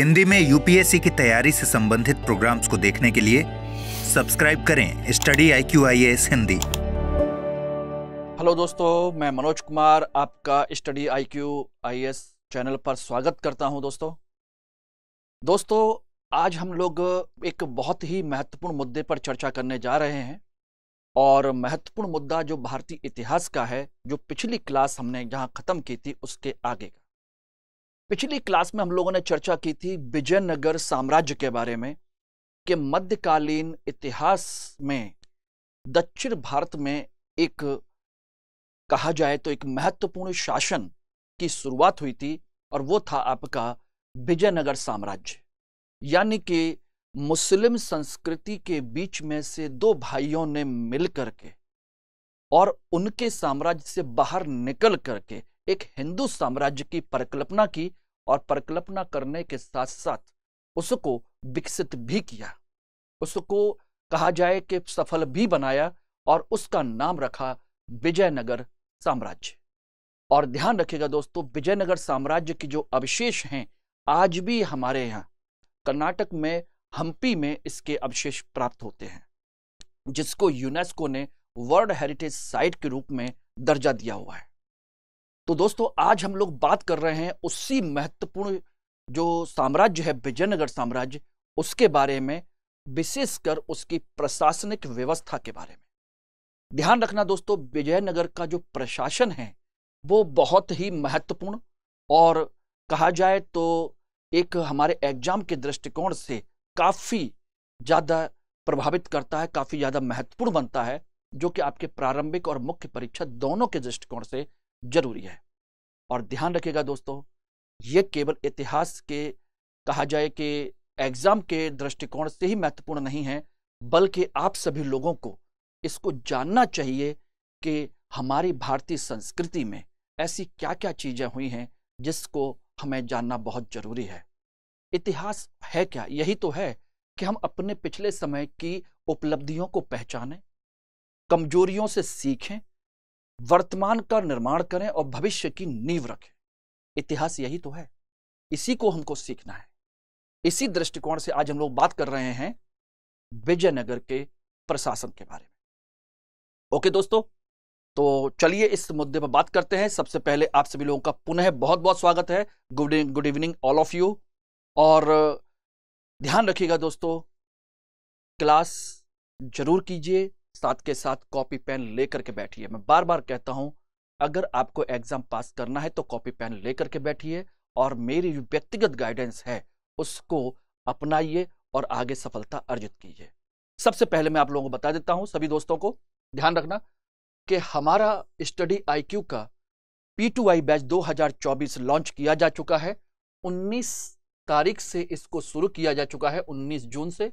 हिंदी में यूपीएससी की तैयारी से संबंधित प्रोग्राम्स को देखने के लिए सब्सक्राइब करें study IQ IAS Hindi. Hello दोस्तों, मैं मनोज कुमार आपका स्टडी IQ IAS चैनल पर स्वागत करता हूं। दोस्तों आज हम लोग एक बहुत ही महत्वपूर्ण मुद्दे पर चर्चा करने जा रहे हैं और महत्वपूर्ण मुद्दा जो भारतीय इतिहास का है, जो पिछली क्लास हमने जहां खत्म की थी उसके आगे का। पिछली क्लास में हम लोगों ने चर्चा की थी विजयनगर साम्राज्य के बारे में कि मध्यकालीन इतिहास में दक्षिण भारत में एक कहा जाए तो एक महत्वपूर्ण शासन की शुरुआत हुई थी और वो था आपका विजयनगर साम्राज्य। यानी कि मुस्लिम संस्कृति के बीच में से दो भाइयों ने मिल करके और उनके साम्राज्य से बाहर निकल करके एक हिंदू साम्राज्य की परिकल्पना की और परिकल्पना करने के साथ साथ उसको विकसित भी किया, उसको कहा जाए कि सफल भी बनाया और उसका नाम रखा विजयनगर साम्राज्य। और ध्यान रखिएगा दोस्तों, विजयनगर साम्राज्य की जो अवशेष हैं आज भी हमारे यहाँ कर्नाटक में हम्पी में इसके अवशेष प्राप्त होते हैं, जिसको यूनेस्को ने वर्ल्ड हेरिटेज साइट के रूप में दर्जा दिया हुआ है। तो दोस्तों आज हम लोग बात कर रहे हैं उसी महत्वपूर्ण जो साम्राज्य है विजयनगर साम्राज्य, उसके बारे में, विशेषकर उसकी प्रशासनिक व्यवस्था के बारे में। ध्यान रखना दोस्तों, विजयनगर का जो प्रशासन है वो बहुत ही महत्वपूर्ण और कहा जाए तो एक हमारे एग्जाम के दृष्टिकोण से काफी ज्यादा प्रभावित करता है, काफी ज्यादा महत्वपूर्ण बनता है, जो कि आपके प्रारंभिक और मुख्य परीक्षा दोनों के दृष्टिकोण से जरूरी है। और ध्यान रखिएगा दोस्तों, ये केवल इतिहास के कहा जाए कि एग्जाम के दृष्टिकोण से ही महत्वपूर्ण नहीं है, बल्कि आप सभी लोगों को इसको जानना चाहिए कि हमारी भारतीय संस्कृति में ऐसी क्या क्या चीजें हुई हैं जिसको हमें जानना बहुत जरूरी है। इतिहास है क्या? यही तो है कि हम अपने पिछले समय की उपलब्धियों को पहचानें, कमजोरियों से सीखें, वर्तमान का निर्माण करें और भविष्य की नींव रखें। इतिहास यही तो है, इसी को हमको सीखना है। इसी दृष्टिकोण से आज हम लोग बात कर रहे हैं विजयनगर के प्रशासन के बारे में। ओके दोस्तों, तो चलिए इस मुद्दे पर बात करते हैं। सबसे पहले आप सभी लोगों का पुनः बहुत बहुत स्वागत है। Good evening all of you. और ध्यान रखिएगा दोस्तों, क्लास जरूर कीजिए, साथ के साथ कॉपी पेन लेकर के बैठिए। मैं बार बार कहता हूं, अगर आपको एग्जाम पास करना है तो कॉपी पेन लेकर के बैठिए और मेरी जो व्यक्तिगत गाइडेंस है उसको अपनाइए और आगे सफलता अर्जित कीजिए। सबसे पहले मैं आप लोगों को बता देता हूं, सभी दोस्तों को ध्यान रखना कि हमारा स्टडी IQ का P2I बैच 2024 लॉन्च किया जा चुका है। 19 तारीख से इसको शुरू किया जा चुका है, 19 जून से।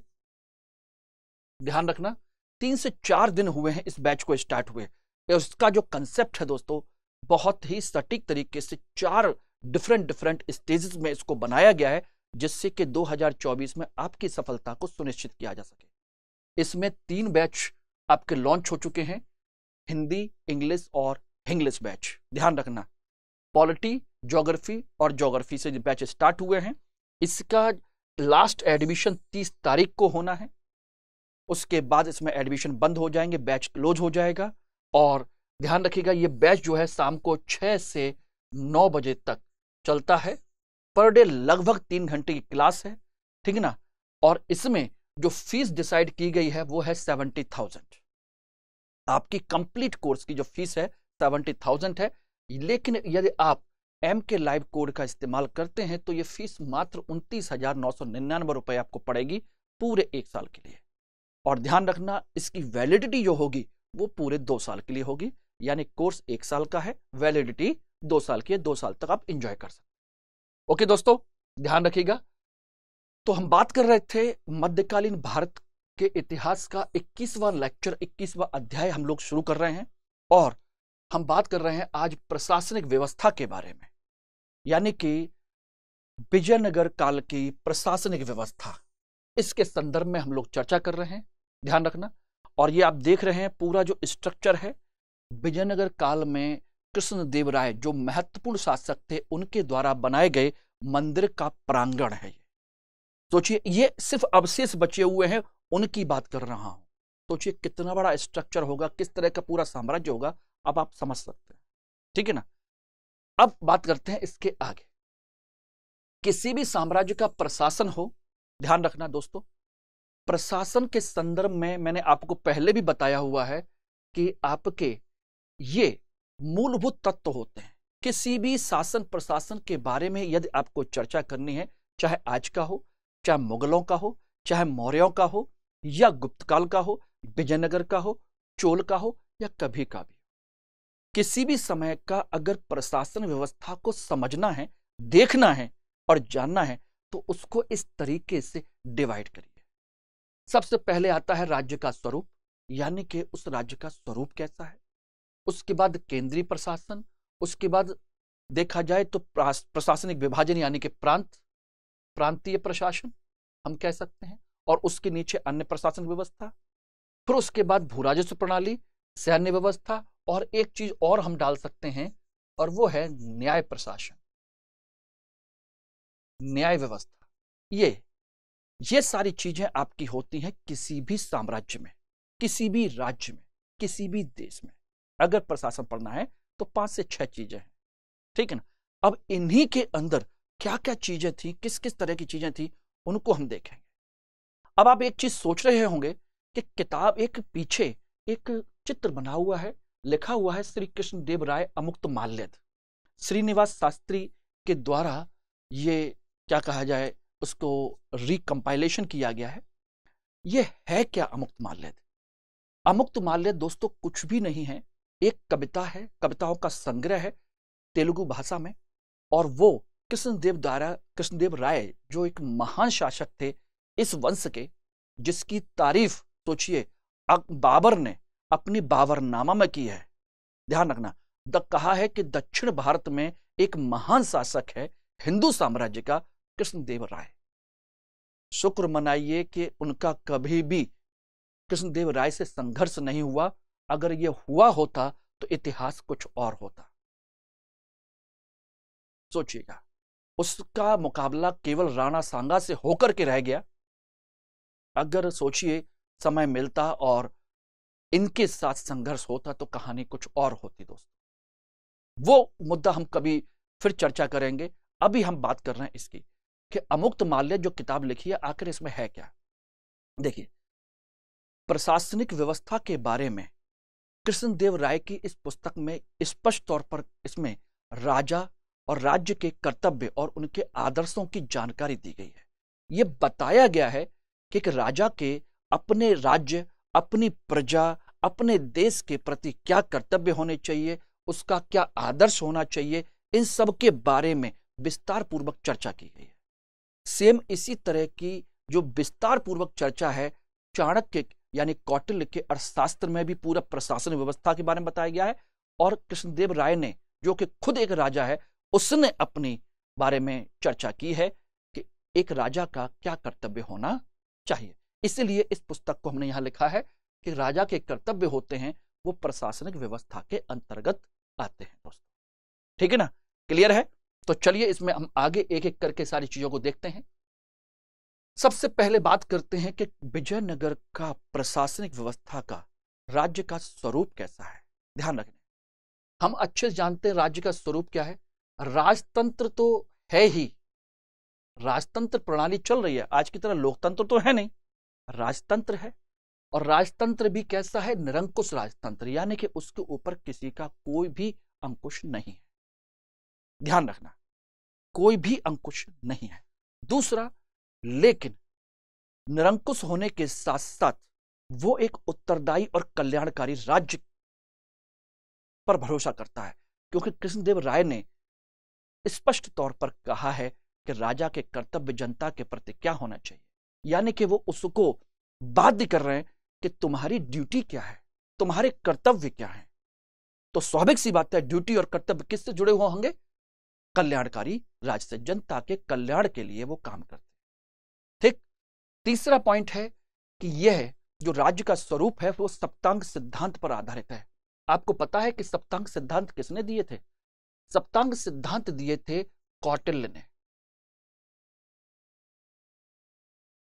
ध्यान रखना 3 से 4 दिन हुए हैं इस बैच को स्टार्ट हुए। उसका जो कंसेप्ट है दोस्तों, बहुत ही सटीक तरीके से 4 डिफरेंट स्टेजेस में इसको बनाया गया है, जिससे कि 2024 में आपकी सफलता को सुनिश्चित किया जा सके। इसमें 3 बैच आपके लॉन्च हो चुके हैं, हिंदी, इंग्लिश और इंग्लिश बैच। ध्यान रखना, पॉलिटी, ज्योग्राफी और ज्योग्राफी से बैच स्टार्ट हुए हैं। इसका लास्ट एडमिशन 30 तारीख को होना है। उसके बाद इसमें एडमिशन बंद हो जाएंगे, बैच क्लोज हो जाएगा। और ध्यान रखिएगा, ये बैच जो है शाम को 6 से 9 बजे तक चलता है। पर डे लगभग 3 घंटे की क्लास है, ठीक है ना। और इसमें जो फीस डिसाइड की गई है वो है 70,000। आपकी कंप्लीट कोर्स की जो फीस है 70,000 है। लेकिन यदि आप MK लाइव कोड का इस्तेमाल करते हैं तो ये फीस मात्र 29,999 रुपए आपको पड़ेगी पूरे 1 साल के लिए। और ध्यान रखना, इसकी वैलिडिटी जो होगी वो पूरे 2 साल के लिए होगी। यानी कोर्स 1 साल का है, वैलिडिटी 2 साल की है, 2 साल तक आप इंजॉय कर सकते हैं। ओके दोस्तों, ध्यान रखिएगा। तो हम बात कर रहे थे मध्यकालीन भारत के इतिहास का 21वां लेक्चर, 21वां अध्याय हम लोग शुरू कर रहे हैं और हम बात कर रहे हैं आज प्रशासनिक व्यवस्था के बारे में। यानी कि विजयनगर काल की प्रशासनिक व्यवस्था, इसके संदर्भ में हम लोग चर्चा कर रहे हैं। ध्यान रखना, और ये आप देख रहे हैं पूरा जो स्ट्रक्चर है विजयनगर काल में कृष्णदेवराय जो महत्वपूर्ण शासक थे उनके द्वारा बनाए गए मंदिर का प्रांगण है। सोचिए, ये सिर्फ अवशेष बचे हुए हैं, उनकी बात कर रहा हूं। सोचिए कितना बड़ा स्ट्रक्चर होगा, किस तरह का पूरा साम्राज्य होगा, अब आप समझ सकते हैं। ठीक है ना। अब बात करते हैं इसके आगे। किसी भी साम्राज्य का प्रशासन हो, ध्यान रखना दोस्तों, प्रशासन के संदर्भ में मैंने आपको पहले भी बताया हुआ है कि आपके ये मूलभूत तत्व होते हैं। किसी भी शासन प्रशासन के बारे में यदि आपको चर्चा करनी है, चाहे आज का हो, चाहे मुगलों का हो, चाहे मौर्यों का हो, या गुप्तकाल का हो, विजयनगर का हो, चोल का हो, या कभी का भी, किसी भी समय का अगर प्रशासन व्यवस्था को समझना है, देखना है और जानना है, तो उसको इस तरीके से डिवाइड करिए। सबसे पहले आता है राज्य का स्वरूप, यानी कि उस राज्य का स्वरूप कैसा है। उसके बाद केंद्रीय प्रशासन, उसके बाद देखा जाए तो प्रशासनिक विभाजन यानी कि प्रांतीय प्रशासन हम कह सकते हैं, और उसके नीचे अन्य प्रशासन व्यवस्था। फिर उसके बाद भू राजस्व प्रणाली, सैन्य व्यवस्था, और एक चीज और हम डाल सकते हैं, और वो है न्याय प्रशासन, न्याय व्यवस्था। ये सारी चीजें आपकी होती हैं किसी भी साम्राज्य में, किसी भी राज्य में, किसी भी देश में। अगर प्रशासन पढ़ना है तो 5 से 6 चीजें हैं। ठीक है ना। अब इन्हीं के अंदर क्या क्या चीजें थी, किस किस तरह की चीजें थी, उनको हम देखेंगे। अब आप एक चीज सोच रहे होंगे कि किताब एक पीछे एक चित्र बना हुआ है, लिखा हुआ है श्री कृष्णदेव राय अमुक्तमाल्यद, श्रीनिवास शास्त्री के द्वारा ये क्या कहा जाए उसको रिकंपाइलेशन किया गया है। ये है क्या अमुक्तमाल्यद? अमुक्तमाल्यद दोस्तों कुछ भी नहीं है, एक कविता है, कविताओं का संग्रह है तेलुगु भाषा में, और वो कृष्णदेव राय जो एक महान शासक थे इस वंश के, जिसकी तारीफ सोचिए बाबर ने अपनी बाबरनामा में की है। ध्यान रखना, कहा है कि दक्षिण भारत में एक महान शासक है हिंदू साम्राज्य का, कृष्णदेव राय। शुक्र मनाइए कि उनका कभी भी कृष्णदेव राय से संघर्ष नहीं हुआ। अगर यह हुआ होता तो इतिहास कुछ और होता। सोचिएगा, उसका मुकाबला केवल राणा सांगा से होकर के रह गया। अगर सोचिए समय मिलता और इनके साथ संघर्ष होता तो कहानी कुछ और होती दोस्तों। वो मुद्दा हम कभी फिर चर्चा करेंगे। अभी हम बात कर रहे हैं इसकी कि अमुक्तमाल्यद जो किताब लिखी है आखिर इसमें है क्या। देखिए, प्रशासनिक व्यवस्था के बारे में कृष्णदेव राय की इस पुस्तक में स्पष्ट तौर पर इसमें राजा और राज्य के कर्तव्य और उनके आदर्शों की जानकारी दी गई है। यह बताया गया है कि एक राजा के अपने राज्य, अपनी प्रजा, अपने देश के प्रति क्या कर्तव्य होने चाहिए, उसका क्या आदर्श होना चाहिए, इन सब के बारे में विस्तार पूर्वक चर्चा की गई है। सेम इसी तरह की जो विस्तार पूर्वक चर्चा है चाणक्य यानी कौटिल्य के अर्थशास्त्र में भी पूरा प्रशासन व्यवस्था के बारे में बताया गया है। और कृष्णदेव राय ने जो कि खुद एक राजा है, उसने अपनी बारे में चर्चा की है कि एक राजा का क्या कर्तव्य होना चाहिए। इसलिए इस पुस्तक को हमने यहां लिखा है कि राजा के कर्तव्य होते हैं वो प्रशासनिक व्यवस्था के अंतर्गत आते हैं दोस्तों। ठीक है ना, क्लियर है? तो चलिए इसमें हम आगे एक एक करके सारी चीजों को देखते हैं। सबसे पहले बात करते हैं कि विजयनगर का प्रशासनिक व्यवस्था का राज्य का स्वरूप कैसा है। ध्यान रखना, हम अच्छे से जानते हैं राज्य का स्वरूप क्या है। राजतंत्र तो है ही, राजतंत्र प्रणाली चल रही है, आज की तरह लोकतंत्र तो है नहीं, राजतंत्र है। और राजतंत्र भी कैसा है? निरंकुश राजतंत्र, यानी कि उसके ऊपर किसी का कोई भी अंकुश नहीं है। ध्यान रखना, कोई भी अंकुश नहीं है। दूसरा, लेकिन निरंकुश होने के साथ साथ वो एक उत्तरदायी और कल्याणकारी राज्य पर भरोसा करता है, क्योंकि कृष्णदेव राय ने स्पष्ट तौर पर कहा है कि राजा के कर्तव्य जनता के प्रति क्या होना चाहिए, यानी कि वो उसको बाध्य कर रहे हैं कि तुम्हारी ड्यूटी क्या है, तुम्हारे कर्तव्य क्या है। तो स्वाभाविक सी बात है, ड्यूटी और कर्तव्य किससे जुड़े हुए होंगे? कल्याणकारी राज्य से, जनता के कल्याण के लिए वो काम करते हैं। ठीक। तीसरा पॉइंट है कि यह जो राज्य का स्वरूप है वो सप्तांग सिद्धांत पर आधारित है। आपको पता है कि सप्तांग सिद्धांत किसने दिए थे? सप्तांग सिद्धांत दिए थे कौटिल्य ने।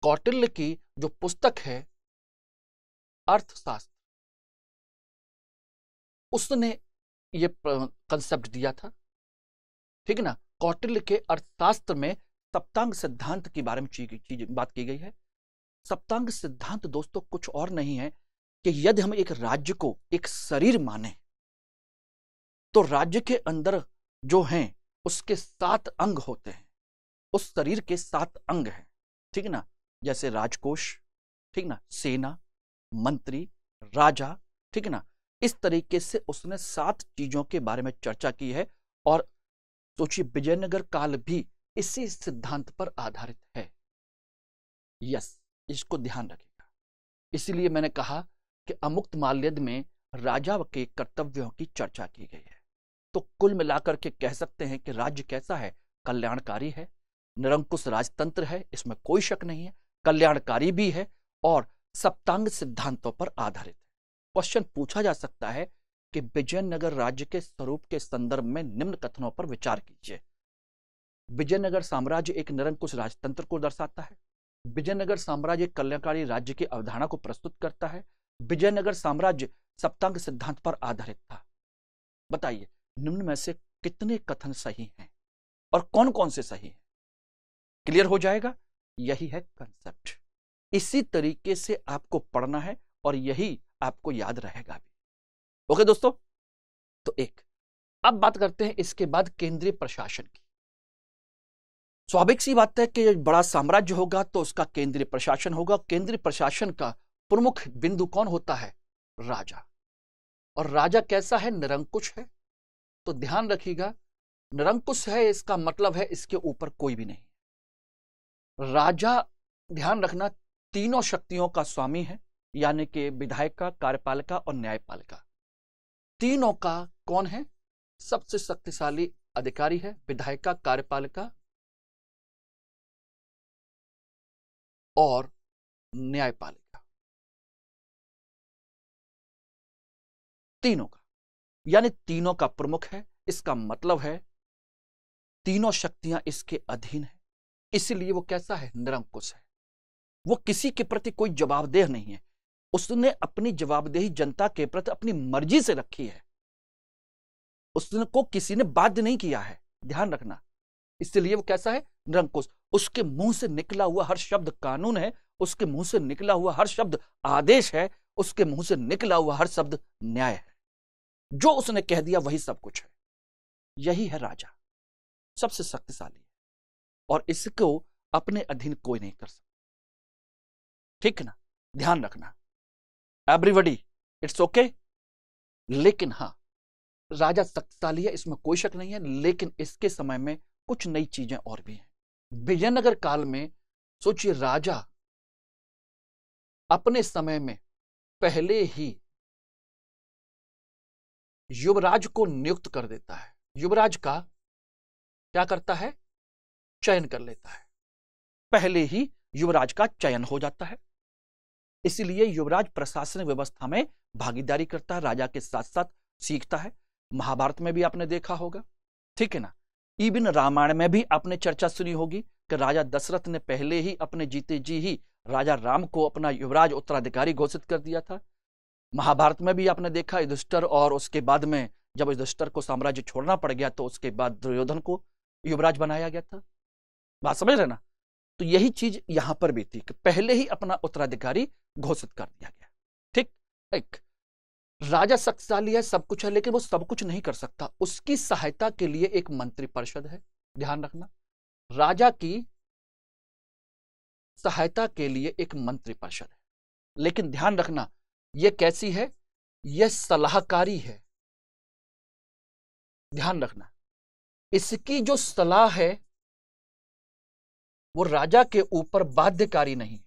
कौटिल्य की जो पुस्तक है अर्थशास्त्र, उसने ये कंसेप्ट दिया था, ठीक है ना। कौटिल्य के अर्थशास्त्र में सप्तांग सिद्धांत के बारे में बात की गई है। सप्तांग सिद्धांत दोस्तों कुछ और नहीं है कि यदि हम एक राज्य को एक शरीर माने तो राज्य के अंदर जो हैं उसके 7 अंग होते हैं, उस शरीर के 7 अंग हैं, ठीक है ना। जैसे राजकोष, ठीक ना, सेना, मंत्री, राजा, ठीक है ना। इस तरीके से उसने 7 चीजों के बारे में चर्चा की है और सोचिए विजयनगर काल भी इसी सिद्धांत पर आधारित है। यस, इसको ध्यान रखिएगा। इसीलिए मैंने कहा कि अमुक्त माल्यद में राजा के कर्तव्यों की चर्चा की गई है। तो कुल मिलाकर के कह सकते हैं कि राज्य कैसा है, कल्याणकारी है, निरंकुश राजतंत्र है, इसमें कोई शक नहीं है, कल्याणकारी भी है और सप्तांग सिद्धांतों पर आधारित है। क्वेश्चन पूछा जा सकता है कि विजयनगर राज्य के स्वरूप के संदर्भ में निम्न कथनों पर विचार कीजिए। विजयनगर साम्राज्य एक निरंकुश राजतंत्र को दर्शाता है। विजयनगर साम्राज्य कल्याणकारी राज्य की अवधारणा को प्रस्तुत करता है। विजयनगर साम्राज्य सप्तांग सिद्धांत पर आधारित था। बताइए निम्न में से कितने कथन सही हैं और कौन कौन से सही हैं? क्लियर हो जाएगा। यही है कंसेप्ट। इसी तरीके से आपको पढ़ना है और यही आपको याद रहेगा भी। ओके दोस्तों, तो अब बात करते हैं इसके बाद केंद्रीय प्रशासन की। स्वाभाविक सी बात है कि बड़ा साम्राज्य होगा तो उसका केंद्रीय प्रशासन होगा। केंद्रीय प्रशासन का प्रमुख बिंदु कौन होता है? राजा। और राजा कैसा है? निरंकुश है। तो ध्यान रखिएगा, निरंकुश है इसका मतलब है इसके ऊपर कोई भी नहीं। राजा, ध्यान रखना, तीनों शक्तियों का स्वामी है, यानी कि विधायिका, कार्यपालिका और न्यायपालिका। तीनों का कौन है? सबसे शक्तिशाली अधिकारी है विधायिका, कार्यपालिका और न्यायपालिका। तीनों का, यानी तीनों का प्रमुख है। इसका मतलब है तीनों शक्तियां इसके अधीन है, इसलिए वो कैसा है? निरंकुश है। वो किसी के प्रति कोई जवाबदेह नहीं है। उसने अपनी जवाबदेही जनता के प्रति अपनी मर्जी से रखी है। उसको किसी ने बाध्य नहीं किया है, ध्यान रखना। इसलिए वो कैसा है? निरंकुश। उसके मुंह से निकला हुआ हर शब्द कानून है, उसके मुंह से निकला हुआ हर शब्द आदेश है, उसके मुंह से निकला हुआ हर शब्द न्याय है। जो उसने कह दिया वही सब कुछ है। यही है राजा, सबसे शक्तिशाली है और इसको अपने अधीन कोई नहीं कर सकता। ठीक है ना, ध्यान रखना एवरीबॉडी, इट्स ओके। लेकिन हां, राजा शक्तिशाली है, इसमें कोई शक नहीं है, लेकिन इसके समय में कुछ नई चीजें और भी हैं। विजयनगर काल में सोचिए, राजा अपने समय में पहले ही युवराज को नियुक्त कर देता है। युवराज का क्या करता है? चयन कर लेता है। पहले ही युवराज का चयन हो जाता है। इसलिए युवराज प्रशासनिक व्यवस्था में भागीदारी करता है, राजा के साथ साथ सीखता है। महाभारत में भी आपने देखा होगा, ठीक है ना। इवन रामायण में भी आपने चर्चा सुनी होगी कि राजा दशरथ ने पहले ही अपने जीते जी ही राजा राम को अपना युवराज उत्तराधिकारी घोषित कर दिया था। महाभारत में भी आपने देखा युधिष्ठिर, और उसके बाद में जब युधिष्ठिर को साम्राज्य छोड़ना पड़ गया तो उसके बाद दुर्योधन को युवराज बनाया गया था। बात समझ रहे ना। तो यही चीज यहां पर भी थी कि पहले ही अपना उत्तराधिकारी घोषित कर दिया गया। ठीक, एक राजा शक्तिशाली है, सब कुछ है, लेकिन वो सब कुछ नहीं कर सकता। उसकी सहायता के लिए एक मंत्रिपरिषद है, ध्यान रखना। राजा की सहायता के लिए एक मंत्रिपरिषद है, लेकिन ध्यान रखना यह कैसी है? यह सलाहकारी है। ध्यान रखना, इसकी जो सलाह है वो राजा के ऊपर बाध्यकारी नहीं है,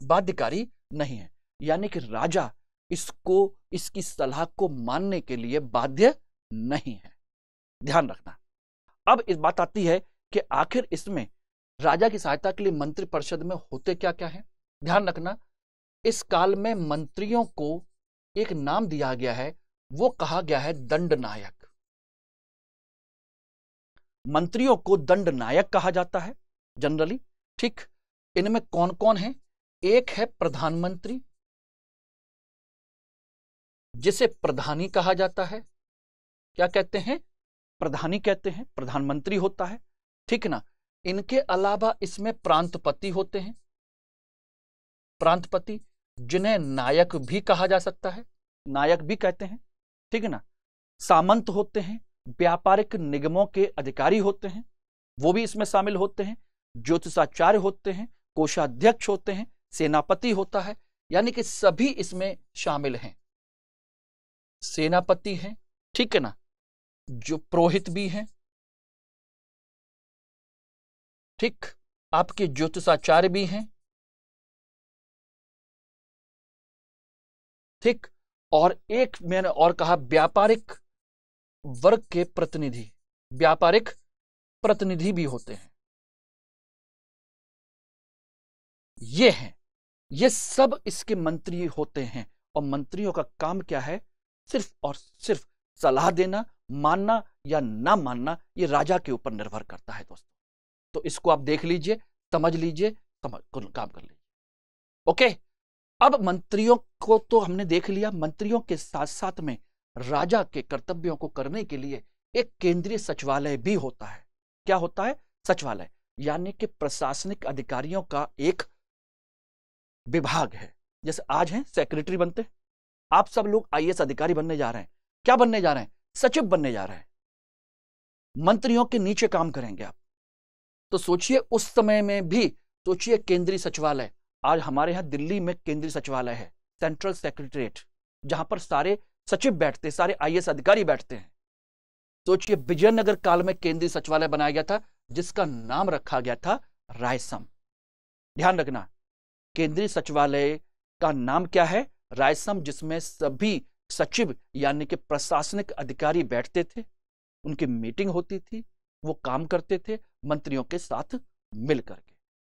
बाध्यकारी नहीं है, यानी कि राजा इसकी सलाह को मानने के लिए बाध्य नहीं है। ध्यान रखना। अब इस बात आती है कि आखिर इसमें राजा की सहायता के लिए मंत्रिपरिषद में होते क्या क्या है। ध्यान रखना, इस काल में मंत्रियों को एक नाम दिया गया है, वो कहा गया है दंडनायक। मंत्रियों को दंडनायक कहा जाता है। जनरली, ठीक। इनमें कौन कौन है? एक है प्रधानमंत्री, जिसे प्रधानी कहा जाता है। क्या कहते हैं? प्रधानी कहते हैं, प्रधानमंत्री होता है, ठीक ना। इनके अलावा इसमें प्रांतपति होते हैं, प्रांतपति, जिन्हें नायक भी कहा जा सकता है, नायक भी कहते हैं, ठीक है ना। सामंत होते हैं, व्यापारिक निगमों के अधिकारी होते हैं, वो भी इसमें शामिल होते हैं। ज्योतिषाचार्य होते हैं, कोषाध्यक्ष होते हैं, सेनापति होता है, यानी कि सभी इसमें शामिल हैं। सेनापति हैं, ठीक है ना, जो पुरोहित भी हैं, ठीक, आपके ज्योतिषाचार्य भी हैं, ठीक। और एक मैंने और कहा व्यापारिक वर्ग के प्रतिनिधि, व्यापारिक प्रतिनिधि भी होते हैं। ये हैं, ये सब इसके मंत्री होते हैं। और मंत्रियों का काम क्या है? सिर्फ और सिर्फ सलाह देना, मानना या ना मानना ये राजा के ऊपर निर्भर करता है दोस्तों। तो इसको आप देख लीजिए, समझ लीजिए, काम कर लीजिए। ओके, अब मंत्रियों को तो हमने देख लिया। मंत्रियों के साथ साथ में राजा के कर्तव्यों को करने के लिए एक केंद्रीय सचिवालय भी होता है। क्या होता है? सचिवालय, यानी कि प्रशासनिक अधिकारियों का एक विभाग है। जैसे आज हैं सेक्रेटरी बनते हैं, आप सब लोग आईएएस अधिकारी बनने जा रहे हैं। क्या बनने जा रहे हैं? सचिव बनने जा रहे हैं, मंत्रियों के नीचे काम करेंगे आप। तो सोचिए उस समय में भी, सोचिए केंद्रीय सचिवालय। आज हमारे यहां दिल्ली में केंद्रीय सचिवालय है, सेंट्रल सेक्रेटरीट, जहां पर सारे सचिव बैठते हैं, सारे आईएएस अधिकारी बैठते हैं। सोचिए विजयनगर काल में केंद्रीय सचिवालय बनाया गया था, जिसका नाम रखा गया था रायसम। ध्यान रखना, केंद्रीय सचिवालय का नाम क्या है? रायसम, जिसमें सभी सचिव यानी कि प्रशासनिक अधिकारी बैठते थे, उनकी मीटिंग होती थी, वो काम करते थे मंत्रियों के साथ मिलकर के।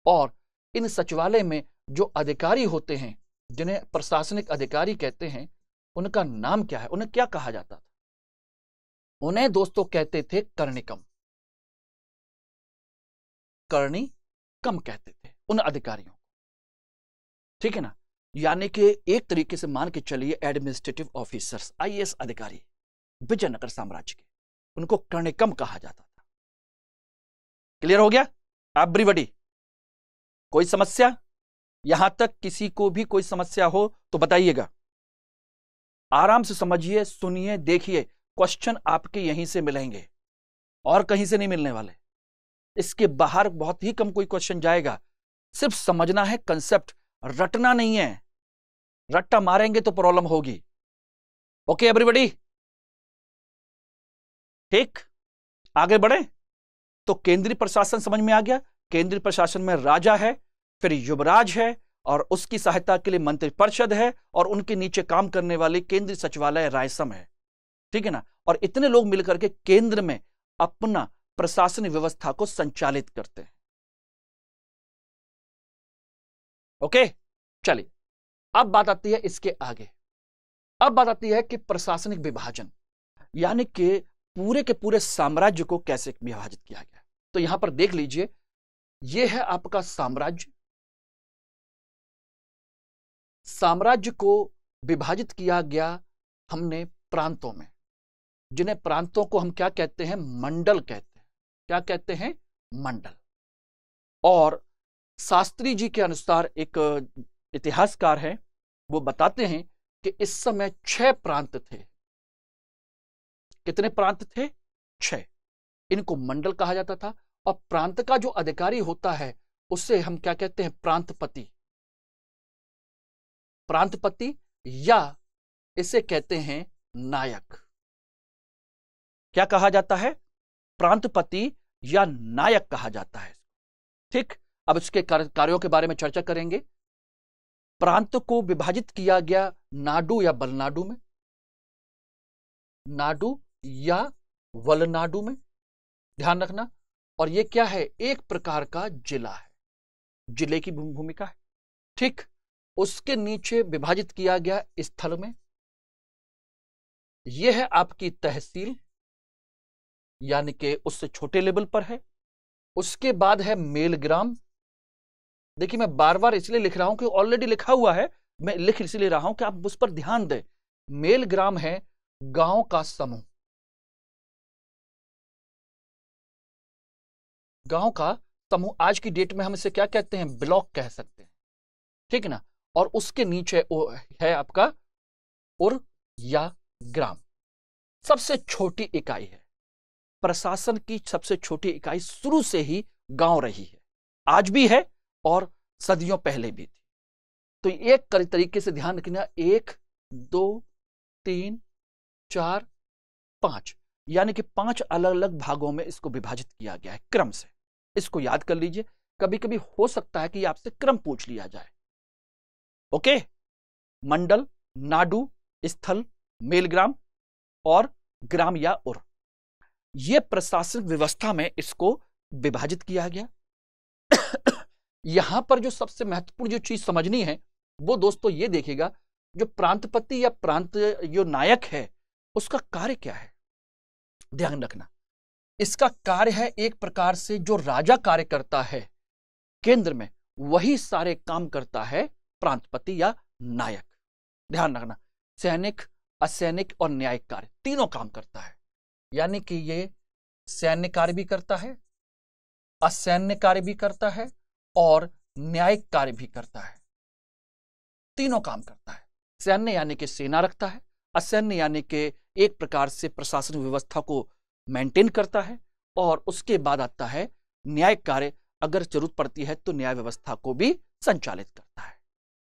और इन सचिवालय में जो अधिकारी होते हैं, जिन्हें प्रशासनिक अधिकारी कहते हैं, उनका नाम क्या है? उन्हें क्या कहा जाता था? उन्हें दोस्तों कहते थे कर्णिकम। कर्णिकम कहते थे उन अधिकारियों को, ठीक है ना। यानी कि एक तरीके से मान के चलिए एडमिनिस्ट्रेटिव ऑफिसर्स, आईएएस अधिकारी विजयनगर साम्राज्य के, उनको कर्णिकम कहा जाता था। क्लियर हो गया एवरीबॉडी? कोई समस्या? यहां तक किसी को भी कोई समस्या हो तो बताइएगा। आराम से समझिए, सुनिए, देखिए, क्वेश्चन आपके यहीं से मिलेंगे और कहीं से नहीं मिलने वाले। इसके बाहर बहुत ही कम कोई क्वेश्चन जाएगा। सिर्फ समझना है कंसेप्ट, रटना नहीं है। रट्टा मारेंगे तो प्रॉब्लम होगी। ओके एवरीबॉडी, ठीक, आगे बढ़े। तो केंद्रीय प्रशासन समझ में आ गया। केंद्रीय प्रशासन में राजा है, फिर युवराज है, और उसकी सहायता के लिए मंत्रिपरिषद है, और उनके नीचे काम करने वाली केंद्रीय सचिवालय रायसम है, ठीक है ना। और इतने लोग मिलकर के केंद्र में अपना प्रशासनिक व्यवस्था को संचालित करते हैं। ओके, चलिए अब बात आती है इसके आगे। अब बात आती है कि प्रशासनिक विभाजन, यानी कि पूरे के पूरे साम्राज्य को कैसे विभाजित किया गया। तो यहां पर देख लीजिए, यह है आपका साम्राज्य। साम्राज्य को विभाजित किया गया हमने प्रांतों में, जिन्हें प्रांतों को हम क्या कहते हैं? मंडल कहते हैं। क्या कहते हैं? मंडल। और शास्त्री जी के अनुसार, एक इतिहासकार है, वो बताते हैं कि इस समय 6 प्रांत थे। कितने प्रांत थे? 6। इनको मंडल कहा जाता था। और प्रांत का जो अधिकारी होता है उससे हम क्या कहते हैं? प्रांतपति। प्रांतपति, या इसे कहते हैं नायक। क्या कहा जाता है? प्रांतपति या नायक कहा जाता है, ठीक। अब इसके कार्यों के बारे में चर्चा करेंगे। प्रांत को विभाजित किया गया नाडु या बलनाडु में, नाडु या वलनाडु में, ध्यान रखना। और यह क्या है? एक प्रकार का जिला है, जिले की भूमिका है, ठीक। उसके नीचे विभाजित किया गया स्थल में, यह है आपकी तहसील, यानी कि उससे छोटे लेवल पर है। उसके बाद है मेलग्राम। देखिए मैं बार बार इसलिए लिख रहा हूं कि ऑलरेडी लिखा हुआ है, मैं लिख इसलिए रहा हूं कि आप उस पर ध्यान दें। मेलग्राम है गांव का समूह, गांव का समूह। आज की डेट में हम इसे क्या कहते हैं, ब्लॉक कह सकते हैं, ठीक है ना। और उसके नीचे है आपका उर या ग्राम, सबसे छोटी इकाई है। प्रशासन की सबसे छोटी इकाई शुरू से ही गांव रही है, आज भी है और सदियों पहले भी थी। तो एक तरीके से ध्यान रखना, 1 2 3 4 5, यानी कि 5 अलग अलग भागों में इसको विभाजित किया गया है क्रम से। इसको याद कर लीजिए, कभी कभी हो सकता है कि आपसे क्रम पूछ लिया जाए। ओके, मंडल, नाडु, स्थल, मेलग्राम और ग्राम या उर, यह प्रशासनिक व्यवस्था में इसको विभाजित किया गया। यहां पर जो सबसे महत्वपूर्ण जो चीज समझनी है वो दोस्तों ये देखिएगा, जो प्रांतपति या प्रांत जो नायक है उसका कार्य क्या है, ध्यान रखना। इसका कार्य है एक प्रकार से जो राजा कार्य करता है केंद्र में, वही सारे काम करता है प्रांतपति या नायक। ध्यान रखना, सैनिक, असैनिक और न्यायिक कार्य तीनों काम करता है। यानी कि ये सैन्य कार्य भी करता है, असैन्य कार्य भी करता है और न्यायिक कार्य भी करता है। तीनों काम करता है। सैन्य यानी कि सेना रखता है, असैन्य यानी कि एक प्रकार से प्रशासनिक व्यवस्था को मेंटेन करता है, और उसके बाद आता है न्यायिक कार्य, अगर जरूरत पड़ती है तो न्याय व्यवस्था को भी संचालित करता है,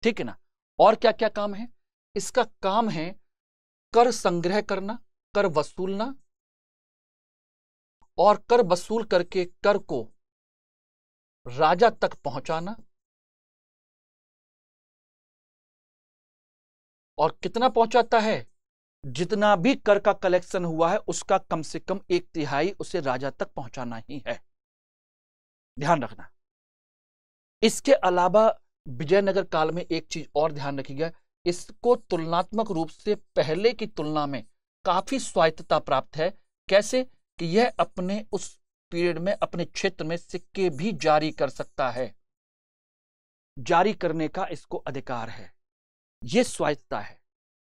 ठीक है ना। और क्या क्या काम है इसका? काम है कर संग्रह करना, कर वसूलना, और कर वसूल करके कर को राजा तक पहुंचाना। और कितना पहुंचाता है? जितना भी कर का कलेक्शन हुआ है उसका कम से कम 1/3 उसे राजा तक पहुंचाना ही है, ध्यान रखना। इसके अलावा विजयनगर काल में एक चीज और ध्यान रखिएगा, इसको तुलनात्मक रूप से पहले की तुलना में काफी स्वायत्तता प्राप्त है। कैसे? कि यह अपने उस पीरियड में अपने क्षेत्र में सिक्के भी जारी कर सकता है, जारी करने का इसको अधिकार है, यह स्वायत्तता है।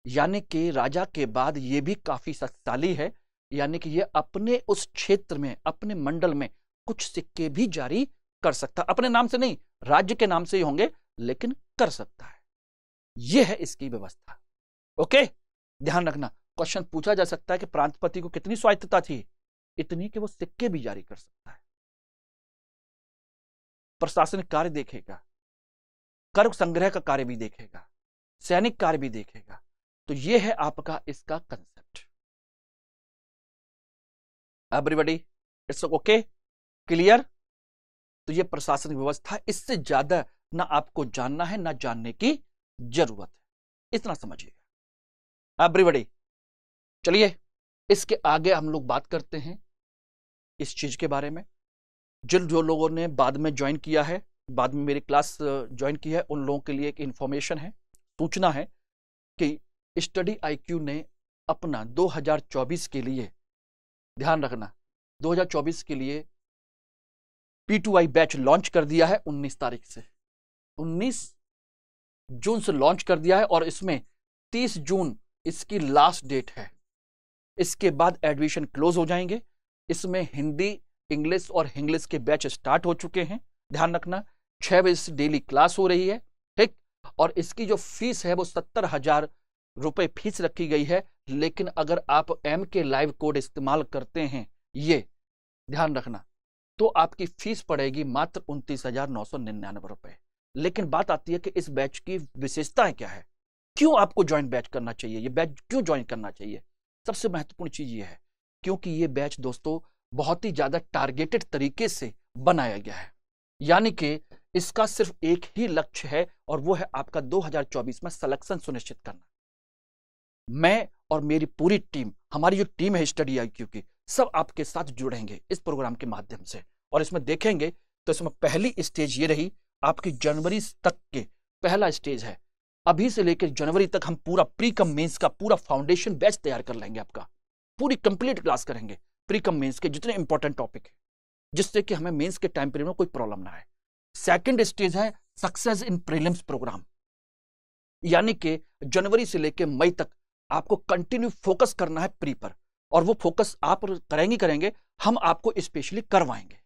यानी कि राजा के बाद यह भी काफी शक्तिशाली है, यानी कि यह अपने उस क्षेत्र में, अपने मंडल में कुछ सिक्के भी जारी कर सकता है। अपने नाम से नहीं, राज्य के नाम से ही होंगे, लेकिन कर सकता है। यह है इसकी व्यवस्था। ओके, ध्यान रखना, क्वेश्चन पूछा जा सकता है कि प्रांतपति को कितनी स्वायत्तता थी? इतनी कि वो सिक्के भी जारी कर सकता है। प्रशासनिक कार्य देखेगा, कर संग्रह का कार्य भी देखेगा, सैनिक कार्य भी देखेगा। तो यह है आपका इसका concept. Everybody it's okay, clear? तो यह प्रशासनिक व्यवस्था, इससे ज्यादा ना आपको जानना है ना जानने की जरूरत है, इतना समझिएगा। एवरीबॉडी चलिए इसके आगे हम लोग बात करते हैं इस चीज के बारे में। जो लोगों ने बाद में ज्वाइन किया है, बाद में मेरी क्लास ज्वाइन की है, उन लोगों के लिए एक इंफॉर्मेशन है, सूचना है कि स्टडी आईक्यू ने अपना 2024 के लिए, ध्यान रखना, 2024 के लिए P2I बैच लॉन्च कर दिया है 19 तारीख से, 19 जून से लॉन्च कर दिया है, और इसमें 30 जून इसकी लास्ट डेट है। इसके बाद एडमिशन क्लोज हो जाएंगे। इसमें हिंदी, इंग्लिश और इंग्लिश के बैच स्टार्ट हो चुके हैं, ध्यान रखना। 6 बजे से डेली क्लास हो रही है, ठीक। और इसकी जो फीस है वो 70,000 रुपए फीस रखी गई है, लेकिन अगर आप MK लाइव कोड इस्तेमाल करते हैं, ये ध्यान रखना, तो आपकी फीस पड़ेगी मात्र 29,999 रुपए। लेकिन बात आती है कि इस बैच की विशेषताएं क्या है, क्यों आपको ज्वाइन बैच करना चाहिए, ये बैच क्यों ज्वाइन करना चाहिए? सबसे महत्वपूर्ण चीज ये है क्योंकि ये बैच दोस्तों बहुत ही ज्यादा टारगेटेड तरीके से बनाया गया है। यानी कि इसका सिर्फ एक ही लक्ष्य है, और वो है आपका 2024 में सिलेक्शन सुनिश्चित करना। मैं और मेरी पूरी टीम, हमारी जो टीम है स्टडी आईक्यू की, सब आपके साथ जुड़ेंगे इस प्रोग्राम के माध्यम से। और इसमें देखेंगे तो इसमें पहली स्टेज ये रही आपकी जनवरी तक के, पहला स्टेज है। अभी से लेकर जनवरी तक हम पूरा प्री कम मेंस का पूरा फाउंडेशन बैच तैयार कर लेंगे, आपका पूरी कंप्लीट क्लास करेंगे प्री कम मेंस के जितने इंपॉर्टेंट टॉपिक है। जिससे कि हमें मेंस के टाइम पीरियड में कोई प्रॉब्लम ना आए। सेकंड स्टेज है सक्सेस इन प्रीलिम्स प्रोग्राम, यानी कि जनवरी से लेकर मई तक आपको कंटिन्यू फोकस करना है प्री पर, और वो फोकस आप करेंगे, हम आपको स्पेशली करवाएंगे,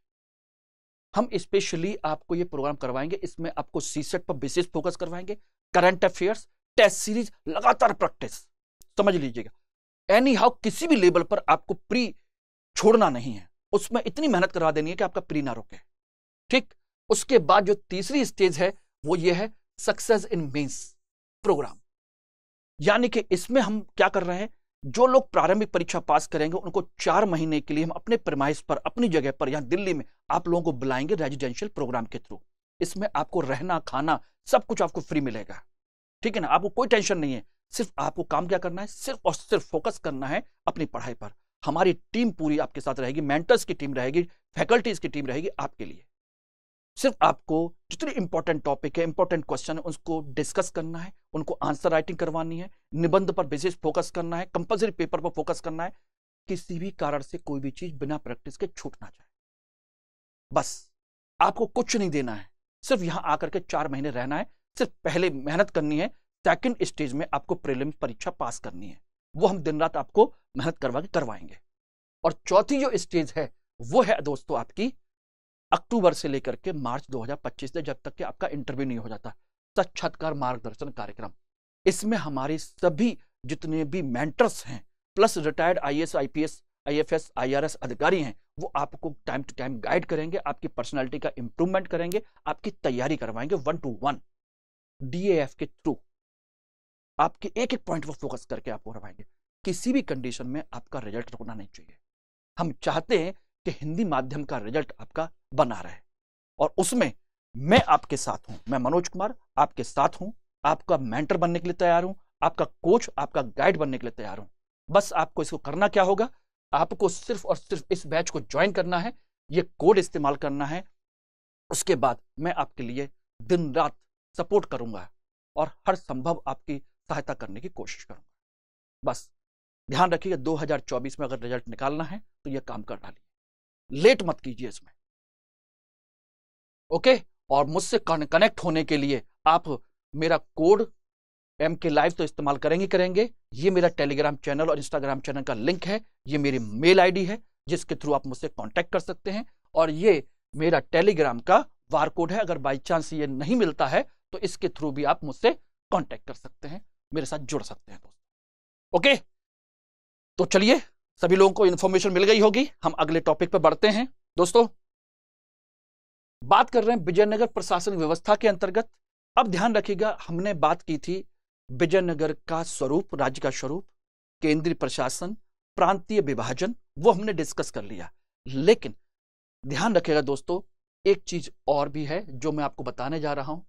हम स्पेशली आपको ये प्रोग्राम करवाएंगे। इसमें आपको सीसेट पर विशेष फोकस करवाएंगे, करंट अफेयर्स, टेस्ट सीरीज, लगातार प्रैक्टिस, समझ लीजिएगा। एनी हाउ किसी भी लेवल पर आपको प्री छोड़ना नहीं है, उसमें इतनी मेहनत करवा देनी है कि आपका प्री ना रुके, ठीक। उसके बाद जो तीसरी स्टेज है वो ये है सक्सेस इन मेंस प्रोग्राम, यानी कि इसमें हम क्या कर रहे हैं, जो लोग प्रारंभिक परीक्षा पास करेंगे उनको 4 महीने के लिए हम अपने प्रेमाइस पर, अपनी जगह पर, यहां दिल्ली में आप लोगों को बुलाएंगे रेजिडेंशियल प्रोग्राम के थ्रू। इसमें आपको रहना खाना सब कुछ आपको फ्री मिलेगा, ठीक है ना। आपको कोई टेंशन नहीं है, सिर्फ आपको काम क्या करना है, सिर्फ और सिर्फ फोकस करना है अपनी पढ़ाई पर। हमारी टीम पूरी आपके साथ रहेगी, मेंटर्स की टीम रहेगी, फैकल्टीज की टीम रहेगी आपके लिए। सिर्फ आपको जितने इंपॉर्टेंट टॉपिक है, इंपॉर्टेंट क्वेश्चन है, उसको डिस्कस करना है, उनको आंसर राइटिंग करवानी है, निबंध पर विशेष फोकस करना है, कंपल्सरी पेपर पर फोकस करना है। किसी भी कारण से कोई भी चीज बिना प्रैक्टिस के छूट ना जाए, बस आपको कुछ नहीं देना है, सिर्फ यहां आकर के 4 महीने रहना है, सिर्फ पहले मेहनत करनी है, सेकंड स्टेज में आपको प्रीलिम्स परीक्षा पास करनी है, वो हम दिन रात आपको मेहनत करवा के करवाएंगे। और चौथी जो स्टेज है वो है दोस्तों आपकी अक्टूबर से लेकर के मार्च 2025 से, जब तक कि आपका इंटरव्यू नहीं हो जाता, साक्षात्कार मार्गदर्शन कार्यक्रम। इसमें हमारे सभी जितने भी मेंटर्स हैं plus retired IAS, IPS, IFS, IRS अधिकारी हैं, वो आपको टाइम टू टाइम गाइड करेंगे, आपकी पर्सनालिटी का इंप्रूवमेंट करेंगे, आपकी तैयारी करवाएंगे 1 to 1 डीएएफ के थ्रू, आपके एक एक पॉइंट पर फोकस करके आपको करवाएंगे। किसी भी कंडीशन में आपका रिजल्ट रुकना नहीं चाहिए। हम चाहते हैं कि हिंदी माध्यम का रिजल्ट आपका बना रहे, और उसमें मैं आपके साथ हूं, मैं मनोज कुमार आपके साथ हूं, आपका मेंटर बनने के लिए तैयार हूं, आपका कोच, आपका गाइड बनने के लिए तैयार हूं। बस आपको इसको करना क्या होगा, आपको सिर्फ और सिर्फ इस बैच को ज्वाइन करना है, ये कोड इस्तेमाल करना है, उसके बाद मैं आपके लिए दिन रात सपोर्ट करूंगा और हर संभव आपकी सहायता करने की कोशिश करूंगा। बस ध्यान रखिएगा, 2024 में अगर रिजल्ट निकालना है तो यह काम कर डालिए, लेट मत कीजिए इसमें, ओके। और मुझसे कनेक्ट होने के लिए आप मेरा कोड MK लाइव तो इस्तेमाल करेंगे। ये मेरा टेलीग्राम चैनल और इंस्टाग्राम चैनल का लिंक है, ये मेरी मेल आईडी है जिसके थ्रू आप मुझसे कांटेक्ट कर सकते हैं, और ये मेरा टेलीग्राम का बार कोड है। अगर बाई चांस ये नहीं मिलता है तो इसके थ्रू भी आप मुझसे कांटेक्ट कर सकते हैं, मेरे साथ जुड़ सकते हैं दोस्तों, ओके। तो चलिए, सभी लोगों को इंफॉर्मेशन मिल गई होगी, हम अगले टॉपिक पर बढ़ते हैं। दोस्तों, बात कर रहे हैं विजयनगर प्रशासनिक व्यवस्था के अंतर्गत। अब ध्यान रखिएगा, हमने बात की थी विजयनगर का स्वरूप, राज्य का स्वरूप, केंद्रीय प्रशासन, प्रांतीय विभाजन, वो हमने डिस्कस कर लिया। लेकिन ध्यान रखिएगा दोस्तों, एक चीज और भी है जो मैं आपको बताने जा रहा हूं।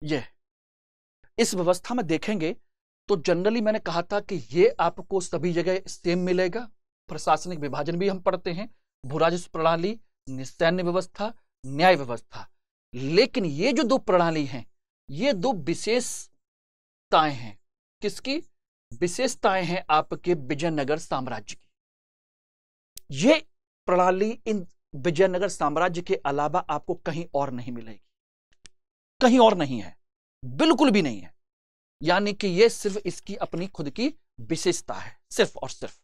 ये इस व्यवस्था में देखेंगे तो जनरली मैंने कहा था कि ये आपको सभी जगह सेम मिलेगा। प्रशासनिक विभाजन भी हम पढ़ते हैं, भू राजस्व प्रणाली, सैन्य व्यवस्था, न्याय व्यवस्था। लेकिन ये जो 2 प्रणाली हैं, ये 2 विशेषताएं हैं। किसकी विशेषताएं हैं? आपके विजयनगर साम्राज्य की। ये प्रणाली इन विजयनगर साम्राज्य के अलावा आपको कहीं और नहीं मिलेगी, कहीं और नहीं है, बिल्कुल भी नहीं है। यानी कि ये सिर्फ इसकी अपनी खुद की विशेषता है, सिर्फ और सिर्फ।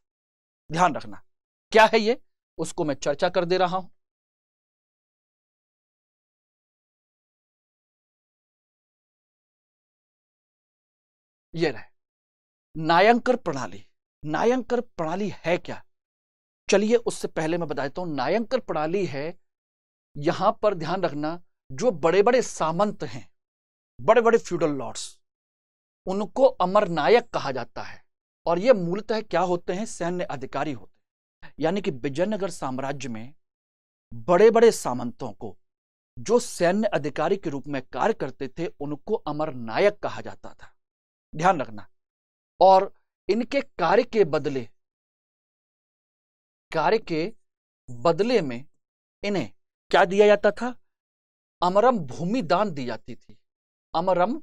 ध्यान रखना क्या है ये, उसको मैं चर्चा कर दे रहा हूं। ये रहे नायंकर प्रणाली। नायंकर प्रणाली है क्या? चलिए उससे पहले मैं बता देता हूं। नायंकर प्रणाली है, यहां पर ध्यान रखना, जो बड़े बड़े सामंत हैं, बड़े बड़े फ्यूडल लॉर्ड्स, उनको अमरनायक कहा जाता है। और ये मूलतः क्या होते हैं? सैन्य अधिकारी होते हैं। यानी कि विजयनगर साम्राज्य में बड़े बड़े सामंतों को जो सैन्य अधिकारी के रूप में कार्य करते थे, उनको अमरनायक कहा जाता था। ध्यान रखना। और इनके कार्य के बदले में इन्हें क्या दिया जाता था? अमरम भूमि दान दी जाती थी। अमरम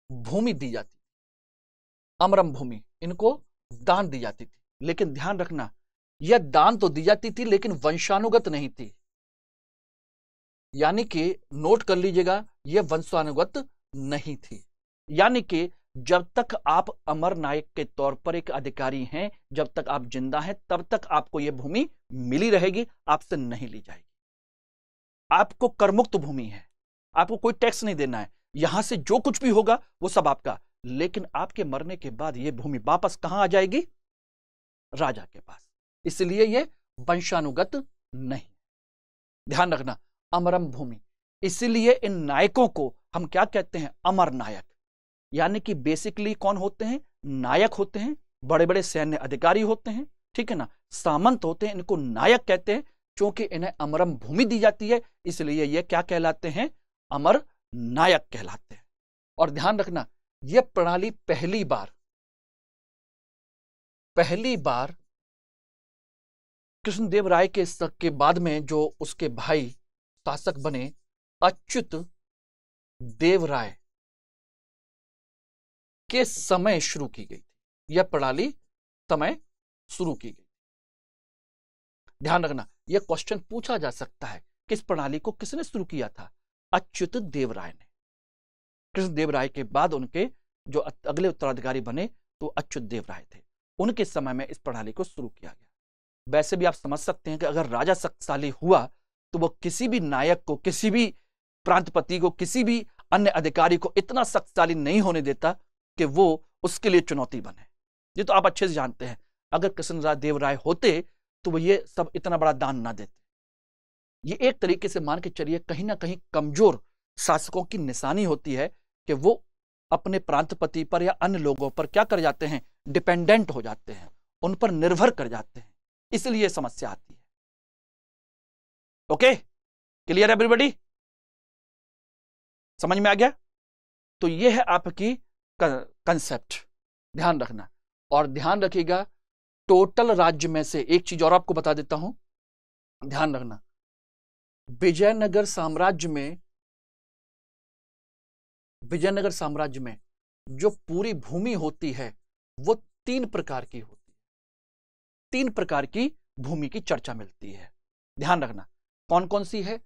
भूमि दी जाती, अमरम भूमि, इनको दान दी जाती थी। लेकिन ध्यान रखना, यह दान तो दी जाती थी लेकिन वंशानुगत नहीं थी। यानी कि नोट कर लीजिएगा, यह वंशानुगत नहीं थी। यानी कि जब तक आप अमर नायक के तौर पर एक अधिकारी हैं, जब तक आप जिंदा हैं, तब तक आपको यह भूमि मिली रहेगी, आपसे नहीं ली जाएगी। आपको करमुक्त भूमि है, आपको कोई टैक्स नहीं देना है, यहां से जो कुछ भी होगा वो सब आपका। लेकिन आपके मरने के बाद यह भूमि वापस कहां आ जाएगी? राजा के पास। इसलिए यह वंशानुगत नहीं। ध्यान रखना, अमरम भूमि। इसलिए इन नायकों को हम क्या कहते हैं? अमर नायक। यानी कि बेसिकली कौन होते हैं? नायक होते हैं, बड़े बड़े सैन्य अधिकारी होते हैं, ठीक है ना, सामंत होते हैं, इनको नायक कहते हैं। क्योंकि इन्हें अमरम भूमि दी जाती है, इसलिए ये क्या कहलाते हैं? अमर नायक कहलाते हैं। और ध्यान रखना, यह प्रणाली पहली बार कृष्णदेव राय के बाद में जो उसके भाई शासक बने अच्युत देव राय के समय शुरू की गई थी। यह प्रणाली समय शुरू की गई। ध्यान रखना, यह क्वेश्चन पूछा जा सकता है, किस प्रणाली को किसने शुरू किया था? अच्युत देव राय ने। कृष्णदेव राय के बाद उनके जो अगले उत्तराधिकारी बने तो अच्युत देव राय थे, उनके समय में इस प्रणाली को शुरू किया गया। वैसे भी आप समझ सकते हैं कि अगर राजा शक्तिशाली हुआ तो वो किसी भी नायक को, किसी भी प्रांतपति को, किसी भी अन्य अधिकारी को इतना शक्तिशाली नहीं होने देता कि वो उसके लिए चुनौती बने। ये तो आप अच्छे से जानते हैं, अगर कृष्णदेव राय होते तो वो ये सब इतना बड़ा दान ना देते। ये एक तरीके से मान के चलिए कहीं ना कहीं कमजोर शासकों की निशानी होती है कि वो अपने प्रांतपति पर या अन्य लोगों पर क्या कर जाते हैं? डिपेंडेंट हो जाते हैं, उन पर निर्भर कर जाते हैं। इसलिए समस्या आती है। Okay, clear everybody? समझ में आ गया? तो ये है आपकी कंसेप्ट, ध्यान रखना। और ध्यान रखिएगा, टोटल राज्य में से एक चीज और आपको बता देता हूं, ध्यान रखना। विजयनगर साम्राज्य में जो पूरी भूमि होती है वो 3 प्रकार की होती है। 3 प्रकार की भूमि की चर्चा मिलती है, ध्यान रखना। कौन कौन सी है?